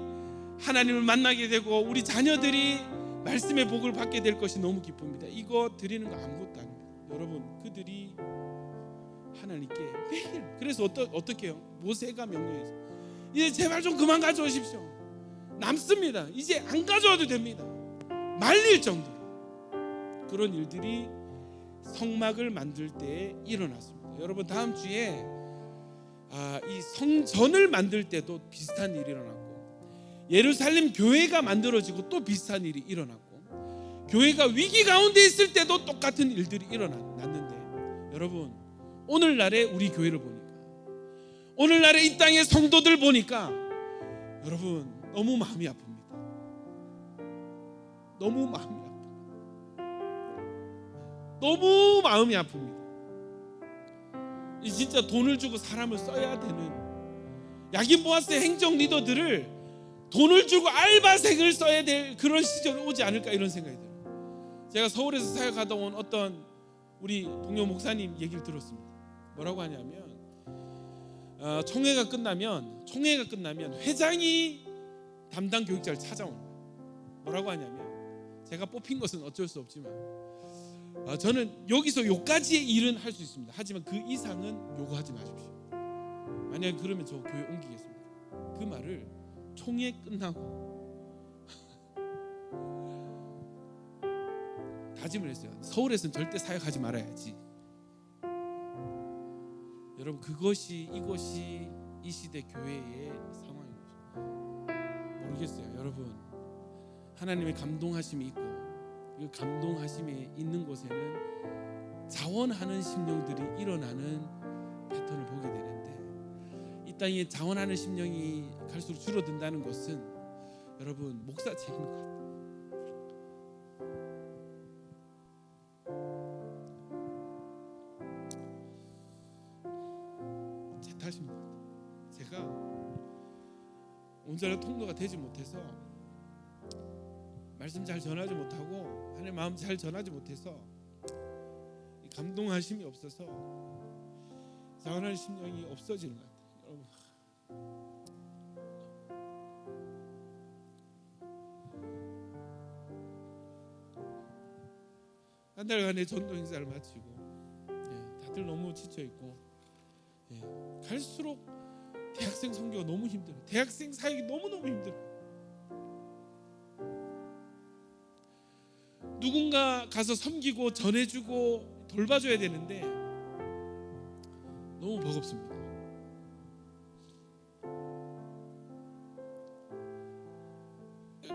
하나님을 만나게 되고 우리 자녀들이 말씀의 복을 받게 될 것이 너무 기쁩니다. 이거 드리는 거 아무것도 아닙니다. 여러분, 그들이 하나님께 매일, 그래서 어떻게 해요? 모세가 명령해서 이제 제발 좀 그만 가져오십시오. 남습니다. 이제 안 가져와도 됩니다. 말릴 정도로 그런 일들이 성막을 만들 때 일어났습니다. 여러분, 다음 주에 이 성전을 만들 때도 비슷한 일이 일어났고, 예루살렘 교회가 만들어지고 또 비슷한 일이 일어났고, 교회가 위기 가운데 있을 때도 똑같은 일들이 일어났는데, 여러분, 오늘날의 우리 교회를 보니까, 오늘날의 이 땅의 성도들 보니까 여러분 너무 마음이 아픕니다. 너무 마음이 아픕니다. 너무 마음이 아픕니다. 진짜 돈을 주고 사람을 써야 되는 야긴 보아스 행정 리더들을 돈을 주고 알바생을 써야 될 그런 시절이 오지 않을까, 이런 생각이 들어요. 제가 서울에서 사역하다 온 어떤 우리 동료 목사님 얘기를 들었습니다. 뭐라고 하냐면 총회가 끝나면 회장이 담당 교육자를 찾아오는 거예요. 뭐라고 하냐면, 제가 뽑힌 것은 어쩔 수 없지만 저는 여기서 요까지의 일은 할 수 있습니다. 하지만 그 이상은 요구하지 마십시오. 만약에 그러면 저 교회 옮기겠습니다. 그 말을 총회 끝나고 다짐을 했어요. 서울에서는 절대 사역하지 말아야지. 여러분, 이것이 이 시대 교회의 상황입니다. 모르겠어요. 여러분, 하나님의 감동하심이 있고, 그 감동하심이 있는 곳에는 자원하는 심령들이 일어나는 패턴을 보게 되는데, 이 땅에 자원하는 심령이 갈수록 줄어든다는 것은 여러분 목사 책임인 것 같아요. 제 탓입니다. 제가 온전한 통로가 되지 못해서, 말씀 잘 전하지 못하고, 하나님 마음 잘 전하지 못해서, 감동하심이 없어서 자원하는 심령이 없어지는 것 같아요. 여러분, 한 달간의 전도 행사를 마치고 다들 너무 지쳐 있고, 갈수록 대학생 선교가 너무 힘들어요. 대학생 사역이 너무너무 힘들어요. 누군가 가서 섬기고 전해주고 돌봐줘야 되는데 너무 버겁습니다.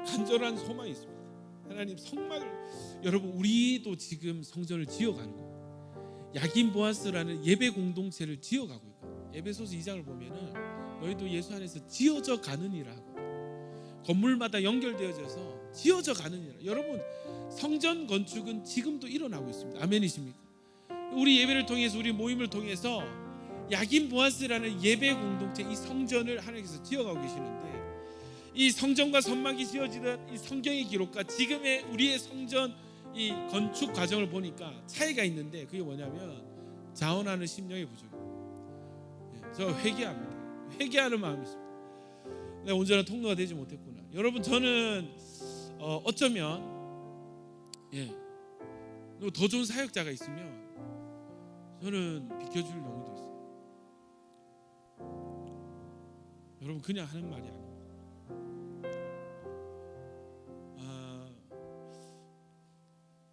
간절한 소망이 있습니다. 하나님, 성막을, 여러분, 우리도 지금 성전을 지어가는 거예요. 야긴 보아스라는 예배 공동체를 지어가고 있고, 에베소서 2장을 보면은 너희도 예수 안에서 지어져 가느니라 하고, 건물마다 연결되어져서 지어져 가느니라. 여러분, 성전 건축은 지금도 일어나고 있습니다. 아멘이십니까? 우리 예배를 통해서, 우리 모임을 통해서 야긴 보아스라는 예배 공동체, 이 성전을 하나님께서 지어가고 계시는데, 이 성전과 선막이 지어지던 이 성경의 기록과 지금의 우리의 성전 이 건축 과정을 보니까 차이가 있는데, 그게 뭐냐면 자원하는 심령의 부족이에요. 저 회개합니다. 회개하는 마음이 있습니다. 내가 온전한 통로가 되지 못했구나. 여러분, 저는 어쩌면 더 좋은 사역자가 있으면 저는 비켜줄 용의도 있어요. 여러분, 그냥 하는 말이 아닙니다.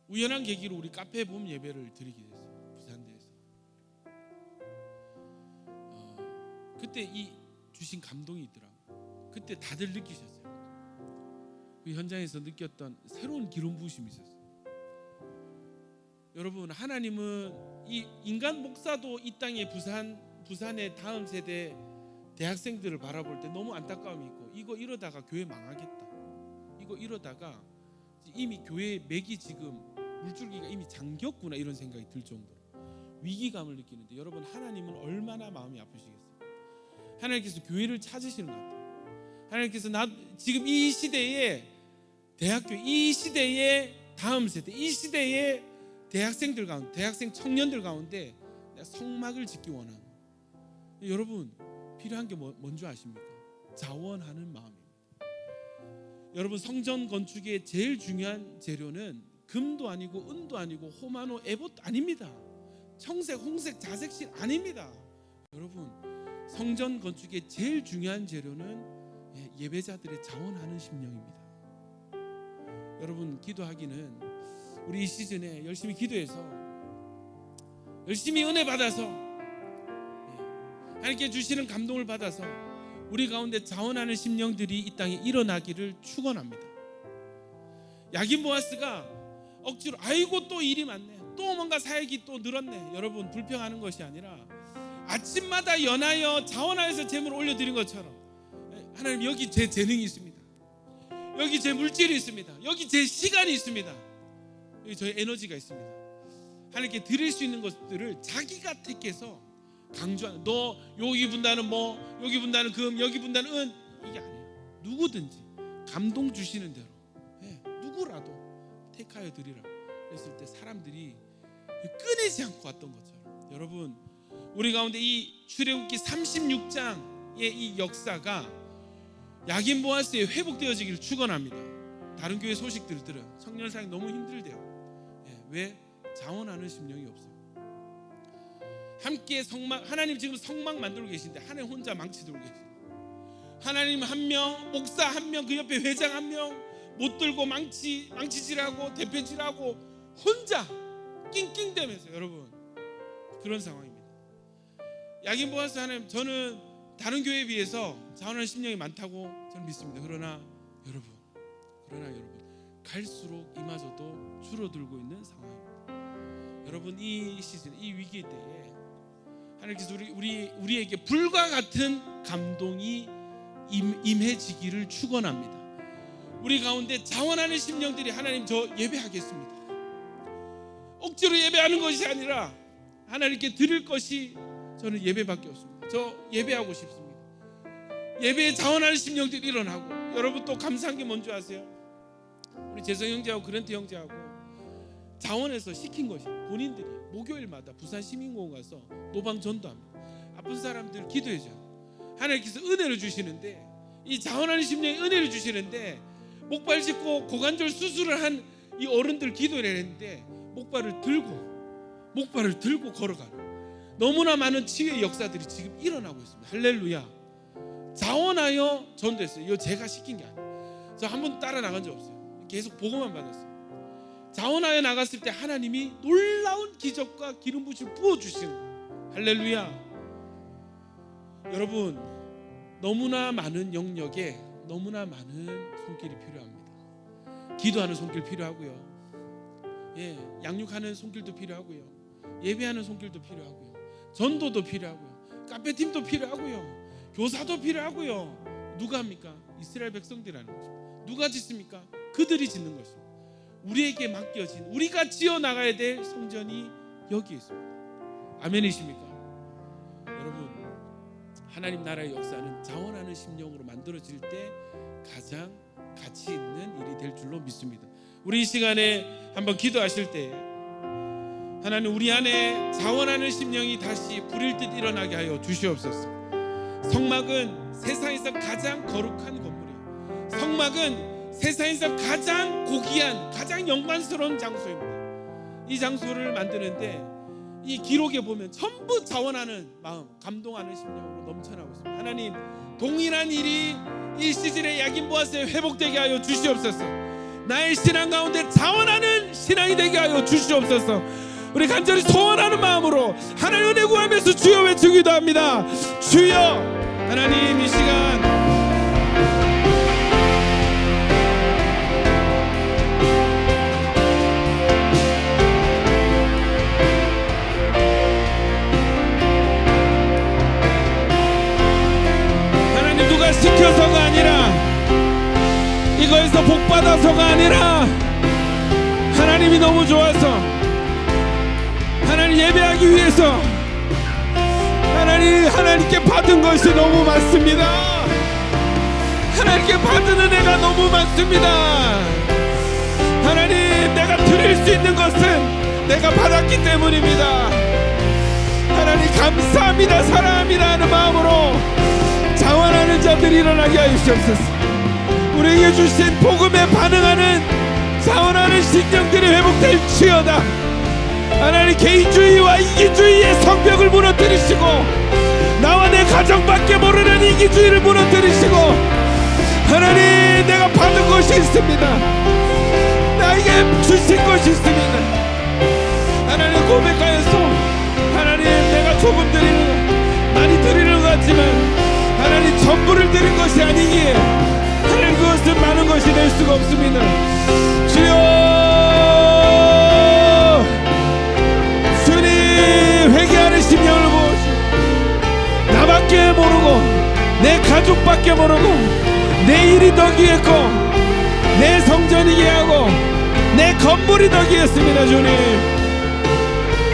우연한 계기로 우리 카페 봄 예배를 드리게 됐어요. 부산대에서. 그때 이 주신 감동이 있더라고요. 그때 다들 느끼셨어요. 그 현장에서 느꼈던 새로운 기름 부으심이 있었어요. 여러분, 하나님은 이 인간 목사도 이 땅의 부산의 다음 세대 대학생들을 바라볼 때 너무 안타까움이 있고, 이거 이러다가 교회 망하겠다, 이거 이러다가 이미 교회의 맥이 지금 물줄기가 이미 잠겼구나 이런 생각이 들 정도로 위기감을 느끼는데, 여러분 하나님은 얼마나 마음이 아프시겠어요? 하나님께서 교회를 찾으시는 것 같아요. 하나님께서 지금 이 시대에 대학교, 이 시대의 다음 세대, 이 시대의 대학생들 가운데, 대학생 청년들 가운데 내가 성막을 짓기 원하는, 여러분 필요한 게 뭔지 아십니까? 자원하는 마음입니다. 여러분 성전 건축의 제일 중요한 재료는 금도 아니고 은도 아니고 호마노 에봇도 아닙니다. 청색, 홍색, 자색실 아닙니다. 여러분 성전 건축의 제일 중요한 재료는 예배자들의 자원하는 심령입니다. 여러분 기도하기는 우리 이 시즌에 열심히 기도해서 열심히 은혜 받아서 하나님께 주시는 감동을 받아서 우리 가운데 자원하는 심령들이 이 땅에 일어나기를 축원합니다. 야긴 보아스가 억지로 아이고 또 일이 많네, 또 뭔가 사역이 또 늘었네, 여러분 불평하는 것이 아니라 아침마다 연하여 자원하여서 재물을 올려드린 것처럼, 하나님 여기 제 재능이 있습니다, 여기 제 물질이 있습니다, 여기 제 시간이 있습니다, 여기 저의 에너지가 있습니다. 하나님께 드릴 수 있는 것들을 자기가 택해서 강조하는, 너 여기 분다는 뭐, 여기 분다는 금, 여기 분다는 은, 이게 아니에요. 누구든지 감동 주시는 대로 누구라도 택하여 드리라 했을 때 사람들이 끊이지 않고 왔던 것처럼, 여러분 우리 가운데 이 출애굽기 36장의 이 역사가 야긴 보아스에 회복되어지기를 축원합니다. 다른 교회 소식들을 들은 청년 사역 너무 힘들대요. 왜? 자원하는 심령이 없어요. 함께 성막, 하나님 지금 성막 만들고 계신데 하나님 혼자 망치 들고 계세요. 하나님 한 명, 목사 한 명, 그 옆에 회장 한 명 못 들고 망치질하고 대패질하고 혼자 낑낑대면서, 여러분 그런 상황입니다. 야긴 보아스 하나님, 저는 다른 교회에 비해서 자원하는 심령이 많다고 저는 믿습니다. 그러나 여러분 갈수록 이마저도 줄어들고 있는 상황입니다. 여러분 이 시즌, 이 위기 때에 하나님께서 우리에게 불과 같은 감동이 임해지기를 축원합니다. 우리 가운데 자원하는 심령들이, 하나님 저 예배하겠습니다, 억지로 예배하는 것이 아니라 하나님께 드릴 것이 저는 예배밖에 없습니다. 저 예배하고 싶습니다. 예배에 자원하는 심령들이 일어나고, 여러분 또 감사한 게 뭔지 아세요? 우리 재성 형제하고 그랜트 형제하고 자원해서 시킨 것이, 본인들이 목요일마다 부산 시민공원 가서 노방 전도합니다. 아픈 사람들 기도해줘요. 하나님께서 은혜를 주시는데, 이 자원하는 심령에 은혜를 주시는데, 목발 짚고 고관절 수술을 한 이 어른들 기도를 했는데 목발을 들고 걸어가는 너무나 많은 치유의 역사들이 지금 일어나고 있습니다. 할렐루야. 자원하여 전도했어요. 이거 제가 시킨 게 아니에요. 저 한 번도 따라 나간 적 없어요. 계속 보고만 받았어요. 자원하여 나갔을 때 하나님이 놀라운 기적과 기름 부심을 부어주시는 거예요. 할렐루야. 여러분 너무나 많은 영역에 너무나 많은 손길이 필요합니다. 기도하는 손길 필요하고요, 양육하는 손길도 필요하고요, 예배하는 손길도 필요하고요, 전도도 필요하고요, 카페팀도 필요하고요, 교사도 필요하고요. 누가 합니까? 이스라엘 백성들이라는 것입니다. 누가 짓습니까? 그들이 짓는 것입니다. 우리에게 맡겨진, 우리가 지어 나가야 될 성전이 여기에 있습니다. 아멘이십니까? 여러분 하나님 나라의 역사는 자원하는 심령으로 만들어질 때 가장 가치 있는 일이 될 줄로 믿습니다. 우리 이 시간에 한번 기도하실 때 하나님 우리 안에 자원하는 심령이 다시 불일 듯 일어나게 하여 주시옵소서. 성막은 세상에서 가장 거룩한 건물이에요. 성막은 세상에서 가장 고귀한, 가장 영광스러운 장소입니다. 이 장소를 만드는데 이 기록에 보면 전부 자원하는 마음, 감동하는 심령으로 넘쳐나고 있습니다. 하나님 동일한 일이 이 시즌에 야긴 보아스에 회복되게 하여 주시옵소서. 나의 신앙 가운데 자원하는 신앙이 되게 하여 주시옵소서. 우리 간절히 소원하는 마음으로 하나님 은혜 구하면서 주여 외치기도 합니다. 주여. 하나님 이 시간 시켜서가 아니라, 이거에서 복받아서가 아니라 너무 좋아서 하나님 예배하기 위해서 하나님께 받은 것이 너무 많습니다. 하나님께 받은 은혜가 너무 많습니다. 하나님, 내가 드릴 수 있는 것은 내가 받았기 때문입니다. 하나님 감사합니다, 사랑합니다 하는 마음으로 자원하는 자들이 일어나게 하여 주시옵소서. 우리에게 주신 복음에 반응하는 자원하는 신령들이 회복될지어다. 하나님, 개인주의와 이기주의의 성벽을 무너뜨리시고 나와 내 가정밖에 모르는 이기주의를 무너뜨리시고, 하나님, 내가 받은 것이 있습니다. 나에게 주신 것이 있습니다. 하나님, 고백하여서 하나님, 내가 조금 드리는 것, 많이 드리는 것 같지만 하나님 전부를 드린 것이 아니기에 하나님 그것은 많은 것이 될 수가 없습니다. 주여, 주님, 회개하는 심령을 보시고 나밖에 모르고 내 가족밖에 모르고 내 일이 더 귀했고 내 성전이게 하고 내 건물이 더 귀했습니다. 주님,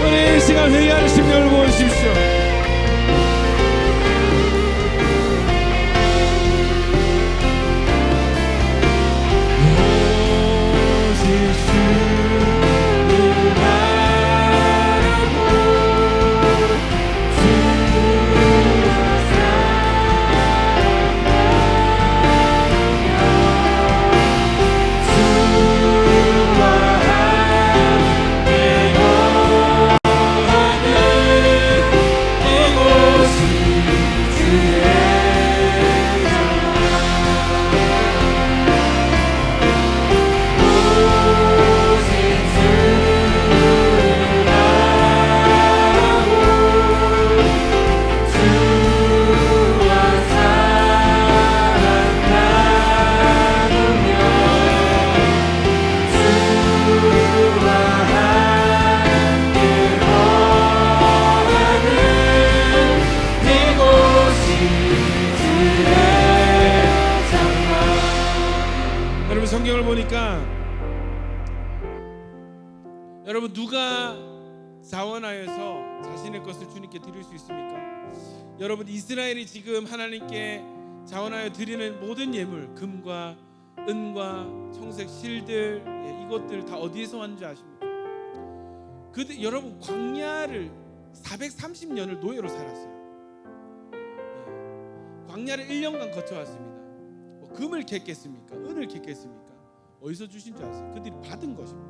오늘 이 시간 회개하는 심령을 보십시오. 성경을 보니까 여러분, 누가 자원하여서 자신의 것을 주님께 드릴 수 있습니까? 여러분, 이스라엘이 지금 하나님께 자원하여 드리는 모든 예물, 금과 은과 청색 실들, 이것들 다 어디에서 왔는지 아십니까? 여러분, 광야를 430년을 노예로 살았어요. 광야를 1년간 거쳐왔습니다. 금을 캤겠습니까? 은을 캤겠습니까? 어디서 주신 줄 아세요? 그들이 받은 것입니다.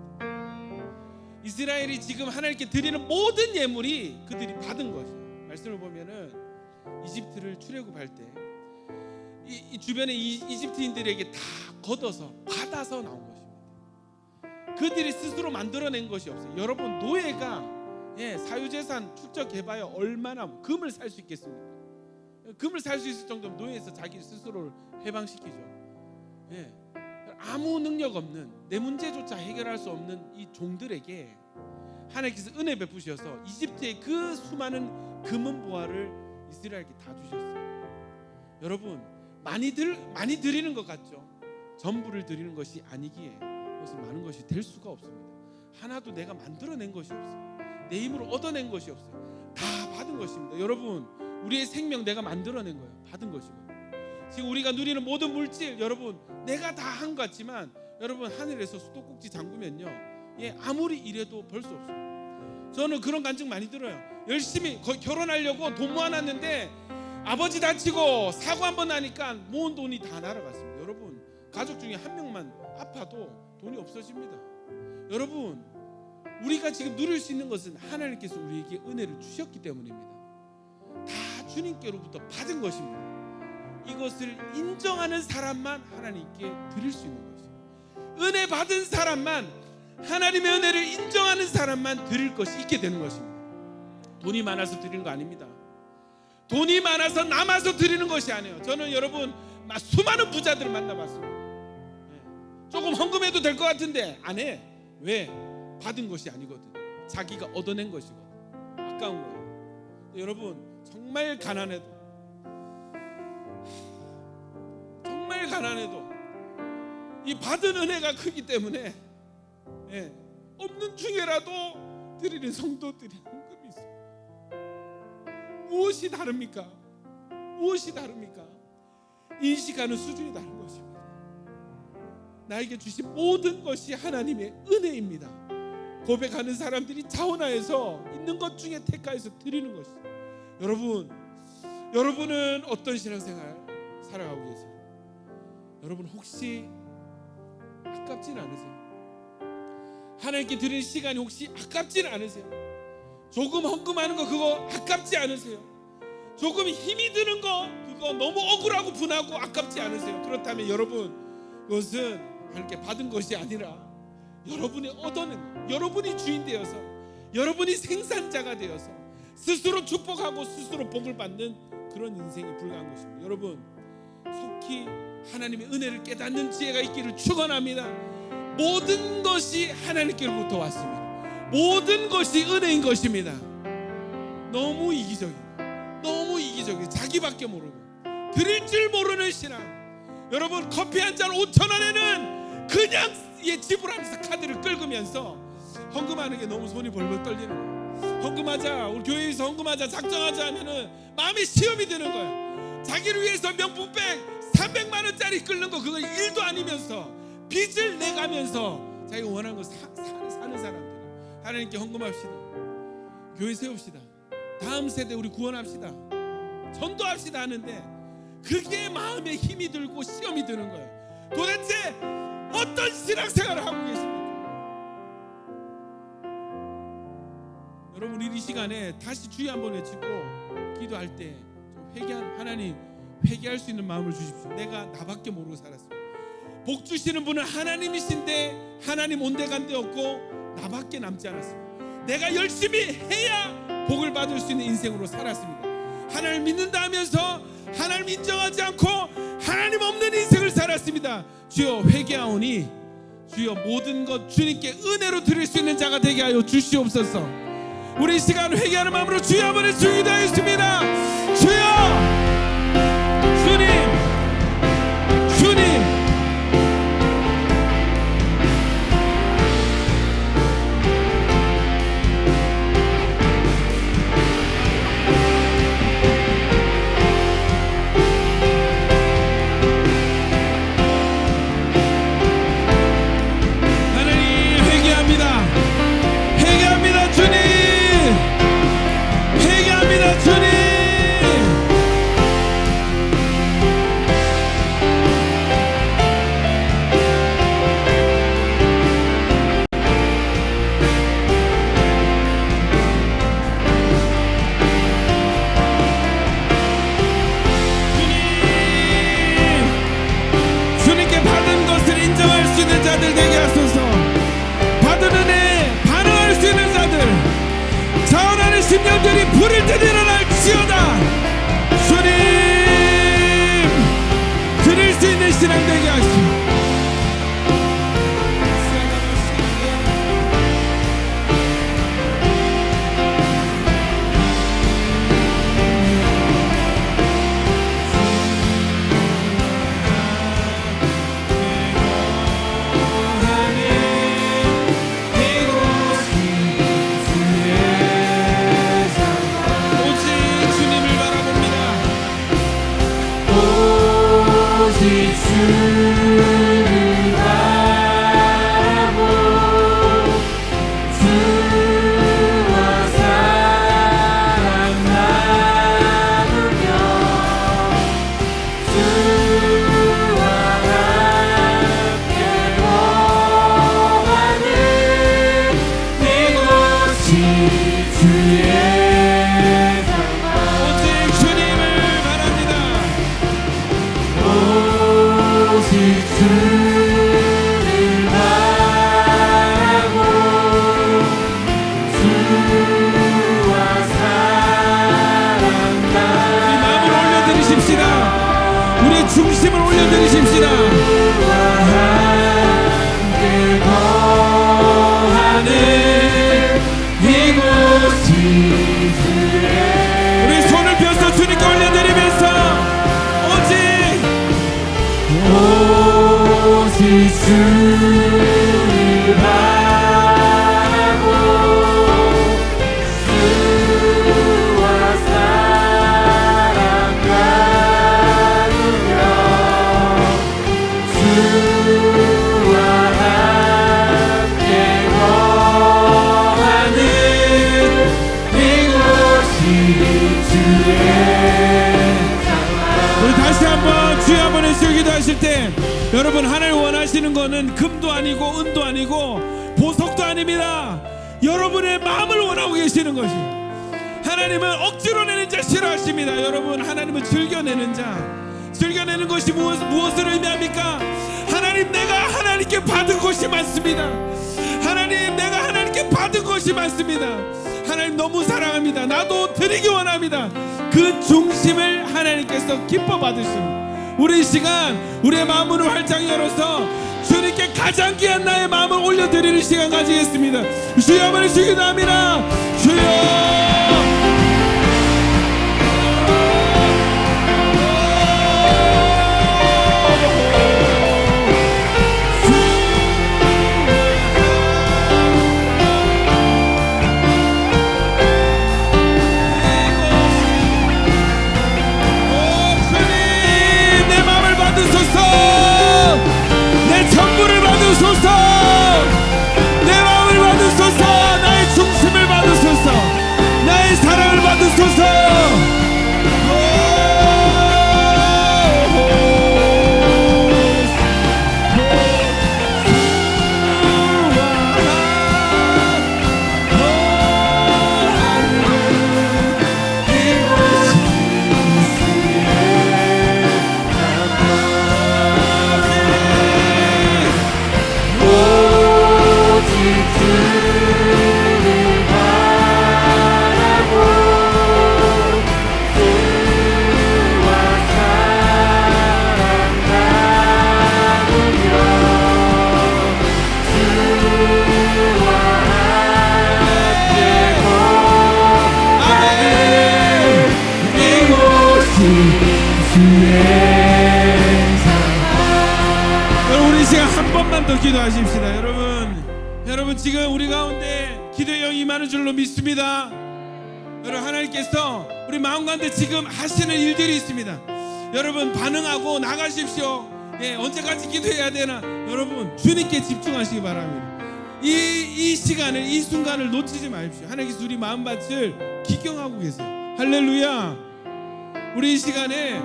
이스라엘이 지금 하나님께 드리는 모든 예물이 그들이 받은 것이에요. 말씀을 보면은 이집트를 출애굽할 때 이 주변의 이집트인들에게 다 걷어서 받아서 나온 것입니다. 그들이 스스로 만들어낸 것이 없어요. 여러분, 노예가 사유재산 축적해봐야 얼마나 금을 살 수 있겠습니까? 금을 살 수 있을 정도면 노예에서 자기 스스로를 해방시키죠. 아무 능력 없는, 내 문제조차 해결할 수 없는 이 종들에게 하나님께서 은혜 베푸셔서 이집트의 그 수많은 금은 보화를 이스라엘에게 다 주셨어요. 여러분, 많이 드리는 것 같죠? 전부를 드리는 것이 아니기에 그것은 많은 것이 될 수가 없습니다. 하나도 내가 만들어낸 것이 없어요. 내 힘으로 얻어낸 것이 없어요. 다 받은 것입니다. 여러분, 우리의 생명 내가 만들어낸 거예요. 받은 것이거든요. 지금 우리가 누리는 모든 물질, 여러분, 내가 다 한 것 같지만 여러분, 하늘에서 수도꼭지 잠그면요, 아무리 일해도 벌 수 없어요. 저는 그런 간증 많이 들어요. 열심히 결혼하려고 돈 모아놨는데 아버지 다치고 사고 한번 나니까 모은 돈이 다 날아갔습니다. 여러분, 가족 중에 한 명만 아파도 돈이 없어집니다. 여러분, 우리가 지금 누릴 수 있는 것은 하나님께서 우리에게 은혜를 주셨기 때문입니다. 다 주님께로부터 받은 것입니다. 이것을 인정하는 사람만 하나님께 드릴 수 있는 것이에요. 은혜 받은 사람만, 하나님의 은혜를 인정하는 사람만 드릴 것이 있게 되는 것입니다. 돈이 많아서 드리는 거 아닙니다. 돈이 많아서 남아서 드리는 것이 아니에요. 저는 여러분, 수많은 부자들을 만나봤습니다. 조금 헌금해도 될 것 같은데 안 해. 왜? 받은 것이 아니거든. 자기가 얻어낸 것이거든. 아까운 거예요. 여러분, 정말 가난해도 이 받은 은혜가 크기 때문에 없는 중에라도 드리는 성도들이 헌금이 있어요. 무엇이 다릅니까? 무엇이 다릅니까? 인식하는 수준이 다른 것입니다. 나에게 주신 모든 것이 하나님의 은혜입니다. 고백하는 사람들이 자원하여서 있는 것 중에 택하여서 드리는 것이죠. 여러분은 어떤 신앙생활 살아가고 계세요? 여러분 혹시 아깝진 않으세요? 하나님께 드리는 시간이 혹시 아깝진 않으세요? 조금 헌금하는 거 그거 아깝지 않으세요? 조금 힘이 드는 거 그거 너무 억울하고 분하고 아깝지 않으세요? 그렇다면 여러분, 그것은 하나님께 받은 것이 아니라 여러분이 얻어낸, 여러분이 주인 되어서 여러분이 생산자가 되어서 스스로 축복하고 스스로 복을 받는 그런 인생이 불가한 것입니다. 여러분, 속히 하나님의 은혜를 깨닫는 지혜가 있기를 축원합니다. 모든 것이 하나님께로부터 왔습니다. 모든 것이 은혜인 것입니다. 너무 이기적이에요. 자기밖에 모르고 드릴 줄 모르는 신앙. 여러분, 커피 한 잔 5,000원에는 그냥 지불하면서 카드를 긁으면서 헌금하는 게 너무 손이 벌벌 떨리는 거예요. 헌금하자, 우리 교회에서 헌금하자, 작정하자 하면은 마음에 시험이 드는 거예요. 자기를 위해서 명품백 300만 원짜리 끓는 거 그거 일도 아니면서 빚을 내가면서 자기가 원하는 거 사는 사람들. 하나님께 헌금합시다. 교회 세웁시다. 다음 세대 우리 구원합시다. 전도합시다 하는데 그게 마음에 힘이 들고 시험이 드는 거예요. 도대체 어떤 신앙생활을 하고 계십니까? 여러분, 이 시간에 다시 주여 한번 외치고 기도할 때 좀 하나님 회개할 수 있는 마음을 주십시오. 내가 나밖에 모르고 살았습니다. 복 주시는 분은 하나님이신데 하나님 온데간데 없고 나밖에 남지 않았습니다. 내가 열심히 해야 복을 받을 수 있는 인생으로 살았습니다. 하나님 믿는다 하면서 하나님 인정하지 않고 하나님 없는 인생을 살았습니다. 주여 회개하오니 주여 모든 것 주님께 은혜로 드릴 수 있는 자가 되게 하여 주시옵소서. 우리 이 시간 회개하는 마음으로 주여 한번 기도하겠습니다. 주여, 주님 여러분, 하나님 원하시는 거는 금도 아니고 은도 아니고 보석도 아닙니다. 여러분의 마음을 원하고 계시는 것이에요. 하나님은 억지로 내는 자 싫어하십니다. 여러분, 하나님은 즐겨내는 자. 즐겨내는 것이 무엇을 의미합니까? 하나님, 내가 하나님께 받은 것이 많습니다. 하나님, 내가 하나님께 받은 것이 많습니다. 하나님 너무 사랑합니다. 나도 드리기 원합니다. 그 중심을 하나님께서 기뻐 받으십니다. 우리 이 시간 우리의 마음을 활짝 열어서 주님께 가장 귀한 나의 마음을 올려드리는 시간 가지겠습니다. 주여 한번 기도합니다. 주여. 내 전부를 받으소서. 내 마음을 받으소서. 나의 중심을 받으소서. 나의 사랑을 받으소서. 우리 시간 한 번만 더 기도하십시다. 여러분 지금 우리 가운데 기도의 영이 임하는 줄로 믿습니다. 여러분, 하나님께서 우리 마음 가운데 지금 하시는 일들이 있습니다. 여러분, 반응하고 나가십시오. 언제까지 기도해야 되나? 여러분, 주님께 집중하시기 바랍니다. 이 시간을, 이 순간을 놓치지 마십시오. 하나님께서 우리 마음밭을 기경하고 계세요. 할렐루야. 우리 이 시간에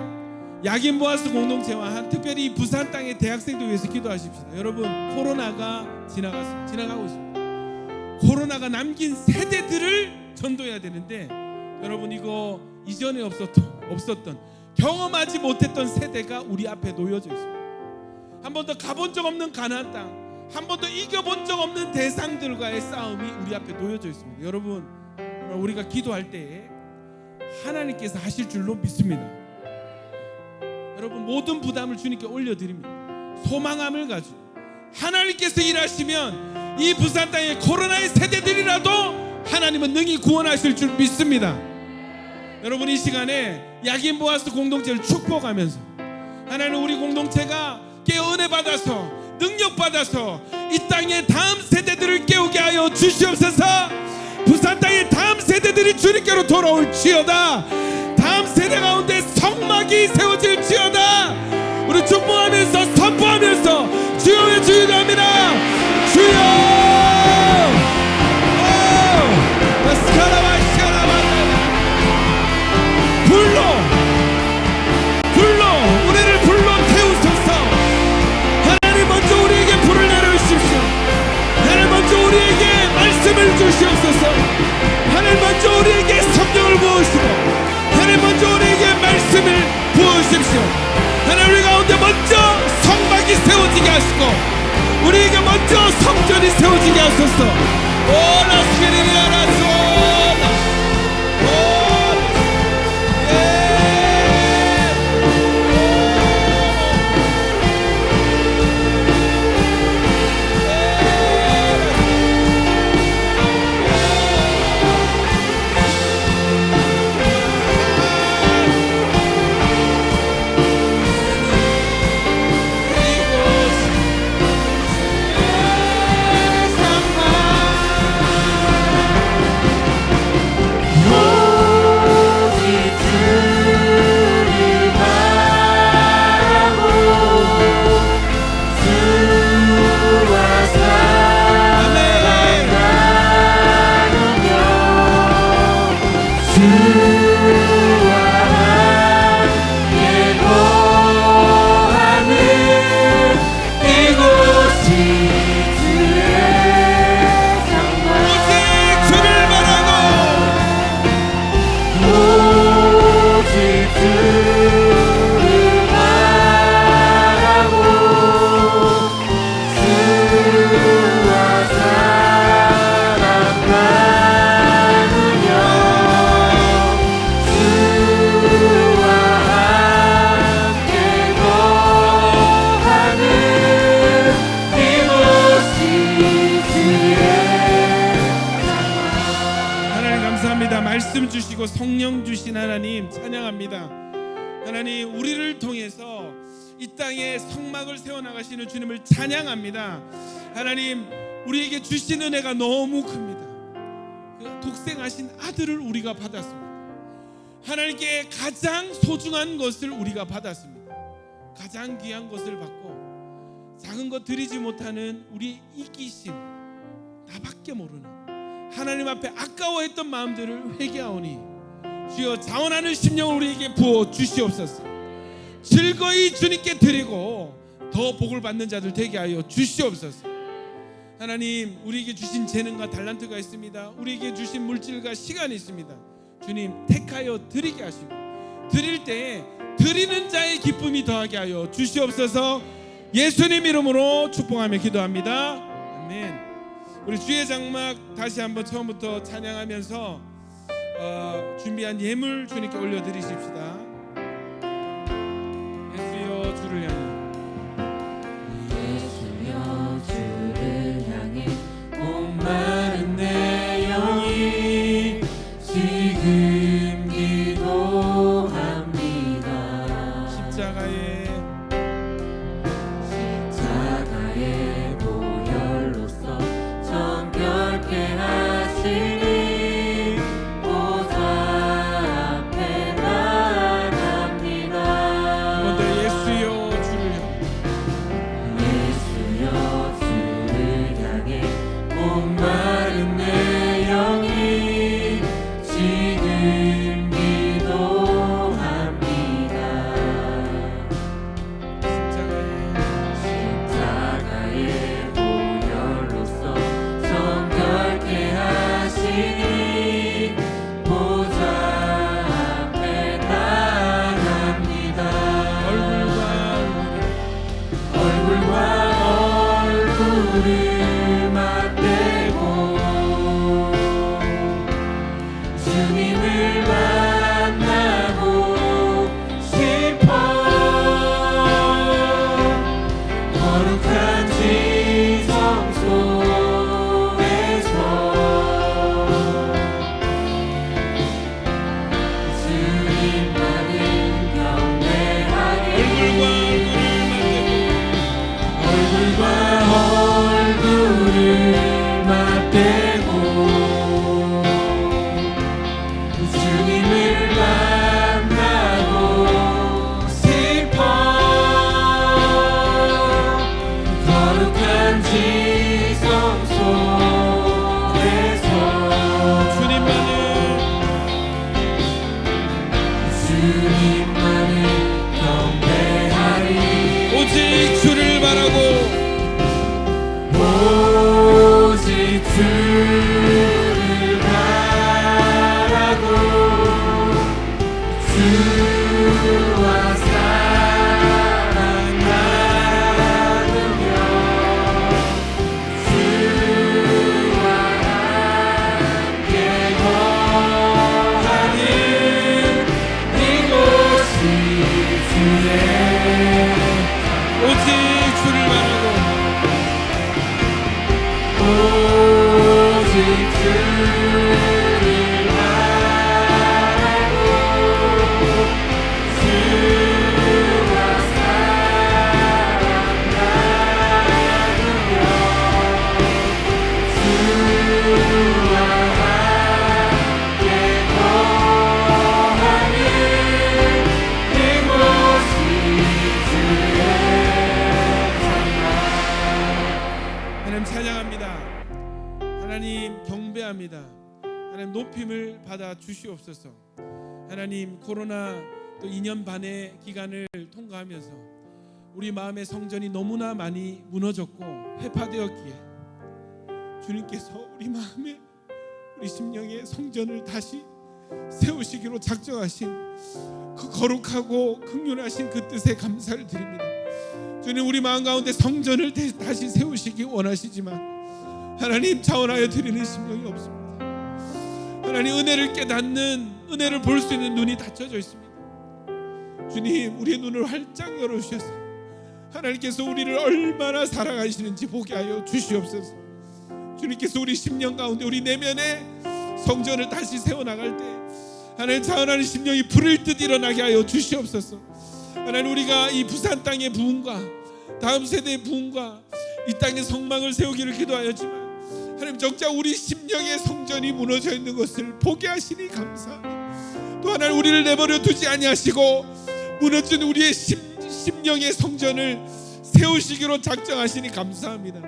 야긴 보아스 공동체와 특별히 부산 땅의 대학생들 위해서 기도하십시다. 여러분, 코로나가 지나가고 있습니다. 코로나가 남긴 세대들을 전도해야 되는데, 여러분, 이거 이전에 없었던 경험하지 못했던 세대가 우리 앞에 놓여져 있습니다. 한 번도 가본 적 없는 가나안 땅, 한 번도 이겨본 적 없는 대상들과의 싸움이 우리 앞에 놓여져 있습니다. 여러분, 우리가 기도할 때에 하나님께서 하실 줄로 믿습니다. 여러분, 모든 부담을 주님께 올려드립니다. 소망함을 가지고 하나님께서 일하시면 이 부산 땅의 코로나의 세대들이라도 하나님은 능히 구원하실 줄 믿습니다. 여러분, 이 시간에 야긴 보아스 공동체를 축복하면서 하나님, 우리 공동체가 깨어 은혜 받아서 능력 받아서 이 땅의 다음 세대들을 깨우게 하여 주시옵소서. 부산 땅의 다음 세대들이 주님께로 돌아올지어다. 다음 세대 가운데 성막이 세워질지어다. 우리 축복하면서 선포하면서 주여 주의합니다. 주여. 우리를 불러 태우소서. 하나님, 먼저 우리에게 불을 내려주십시오. 하나님, 먼저 우리에게 말씀을 주시옵소서. 하나님, 먼저 우리에게 성령을 부으시고, 하나님, 먼저 우리에게 말씀을 부으십시오. 하나님, 우리 가운데 먼저 성막이 세워지게 하시고, 우리에게 먼저 성전이 세워지게 하소서. 오 라스키리아라소. 말씀 주시고 성령 주신 하나님 찬양합니다. 하나님, 우리를 통해서 이 땅에 성막을 세워나가시는 주님을 찬양합니다. 하나님, 우리에게 주신 은혜가 너무 큽니다. 그 독생하신 아들을 우리가 받았습니다. 하나님께 가장 소중한 것을 우리가 받았습니다. 가장 귀한 것을 받고 작은 것 드리지 못하는 우리의 이기심, 나밖에 모르는 하나님 앞에 아까워했던 마음들을 회개하오니 주여 자원하는 심령을 우리에게 부어 주시옵소서. 즐거이 주님께 드리고 더 복을 받는 자들 되게 하여 주시옵소서. 하나님, 우리에게 주신 재능과 달란트가 있습니다. 우리에게 주신 물질과 시간이 있습니다. 주님, 택하여 드리게 하시고 드릴 때에 드리는 자의 기쁨이 더하게 하여 주시옵소서. 예수님 이름으로 축복하며 기도합니다. 아멘. 우리 주의 장막 다시 한번 처음부터 찬양하면서 준비한 예물 주님께 올려드리십시다. 예수여 주를 향해, 예수여 주를 향해 목마른 내 영이 지금 기도합니다. 십자가의 보혈로서 정결케 하시니 보좌 앞에 나갑니다. 먼저 예수여 주를 향해, 예수여 주를 향해 목마른 내 영이 지금 기도합니다. 십자가의 보혈로서 정결케 하시니 보좌 앞에 나갑니다. 얼굴과 얼굴을 맞대고 주님을 만나고 싶어. 거룩한 지성소에서 주님만을 경배하리. 얼굴과 얼굴을 맞대고 주님을 만나고 싶어. 거룩한 지성소에서 주님만을 경배하리. 오직 주를 바라고, 오직 주를 바라고 주와 사랑 나누며 주와 함께 거하는 이곳이 주의 오직 주를 바라고, 오직 주를 바라고 주와 사랑 나누며 주와 함께 거하는 이곳이 주의 하나님 찬양합니다. 하나님 경배합니다. 하나님 높임을 받아 주시옵소서. 하나님, 코로나 또 2년 반의 기간을 통과하면서 우리 마음의 성전이 너무나 많이 무너졌고 회파되었기에 주님께서 우리 마음에, 우리 심령의 성전을 다시 세우시기로 작정하신 그 거룩하고 긍휼하신 그 뜻에 감사를 드립니다. 주님, 우리 마음 가운데 성전을 다시 세우시기 원하시지만 하나님, 자원하여 드리는 심령이 없습니다. 하나님, 은혜를 깨닫는, 은혜를 볼 수 있는 눈이 닫혀져 있습니다. 주님, 우리의 눈을 활짝 열어주셔서 하나님께서 우리를 얼마나 사랑하시는지 보게 하여 주시옵소서. 주님께서 우리 심령 가운데, 우리 내면에 성전을 다시 세워나갈 때 하나님 자원하는 심령이 불을 듯 일어나게 하여 주시옵소서. 하나님 우리가 이 부산 땅의 부흥과 다음 세대의 부흥과 이 땅의 성막을 세우기를 기도하였지만 하나님 정작 우리 심령의 성전이 무너져 있는 것을 보게 하시니 감사합니다. 또 하나님 우리를 내버려 두지 아니하시고 무너진 우리의 심령의 성전을 세우시기로 작정하시니 감사합니다.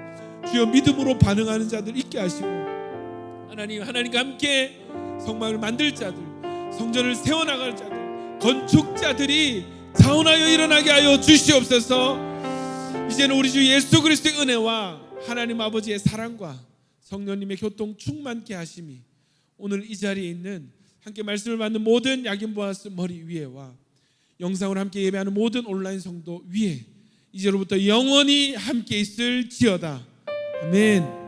주여 믿음으로 반응하는 자들 있게 하시고 하나님과 함께 성막을 만들 자들, 성전을 세워나갈 자들, 건축자들이 자원하여 일어나게 하여 주시옵소서. 이제는 우리 주 예수 그리스도의 은혜와 하나님 아버지의 사랑과 성령님의 교통 충만케 하심이 오늘 이 자리에 있는 함께 말씀을 받는 모든 야긴보아스 머리 위에와 영상으로 함께 예배하는 모든 온라인 성도 위에 이제로부터 영원히 함께 있을지어다. 아멘.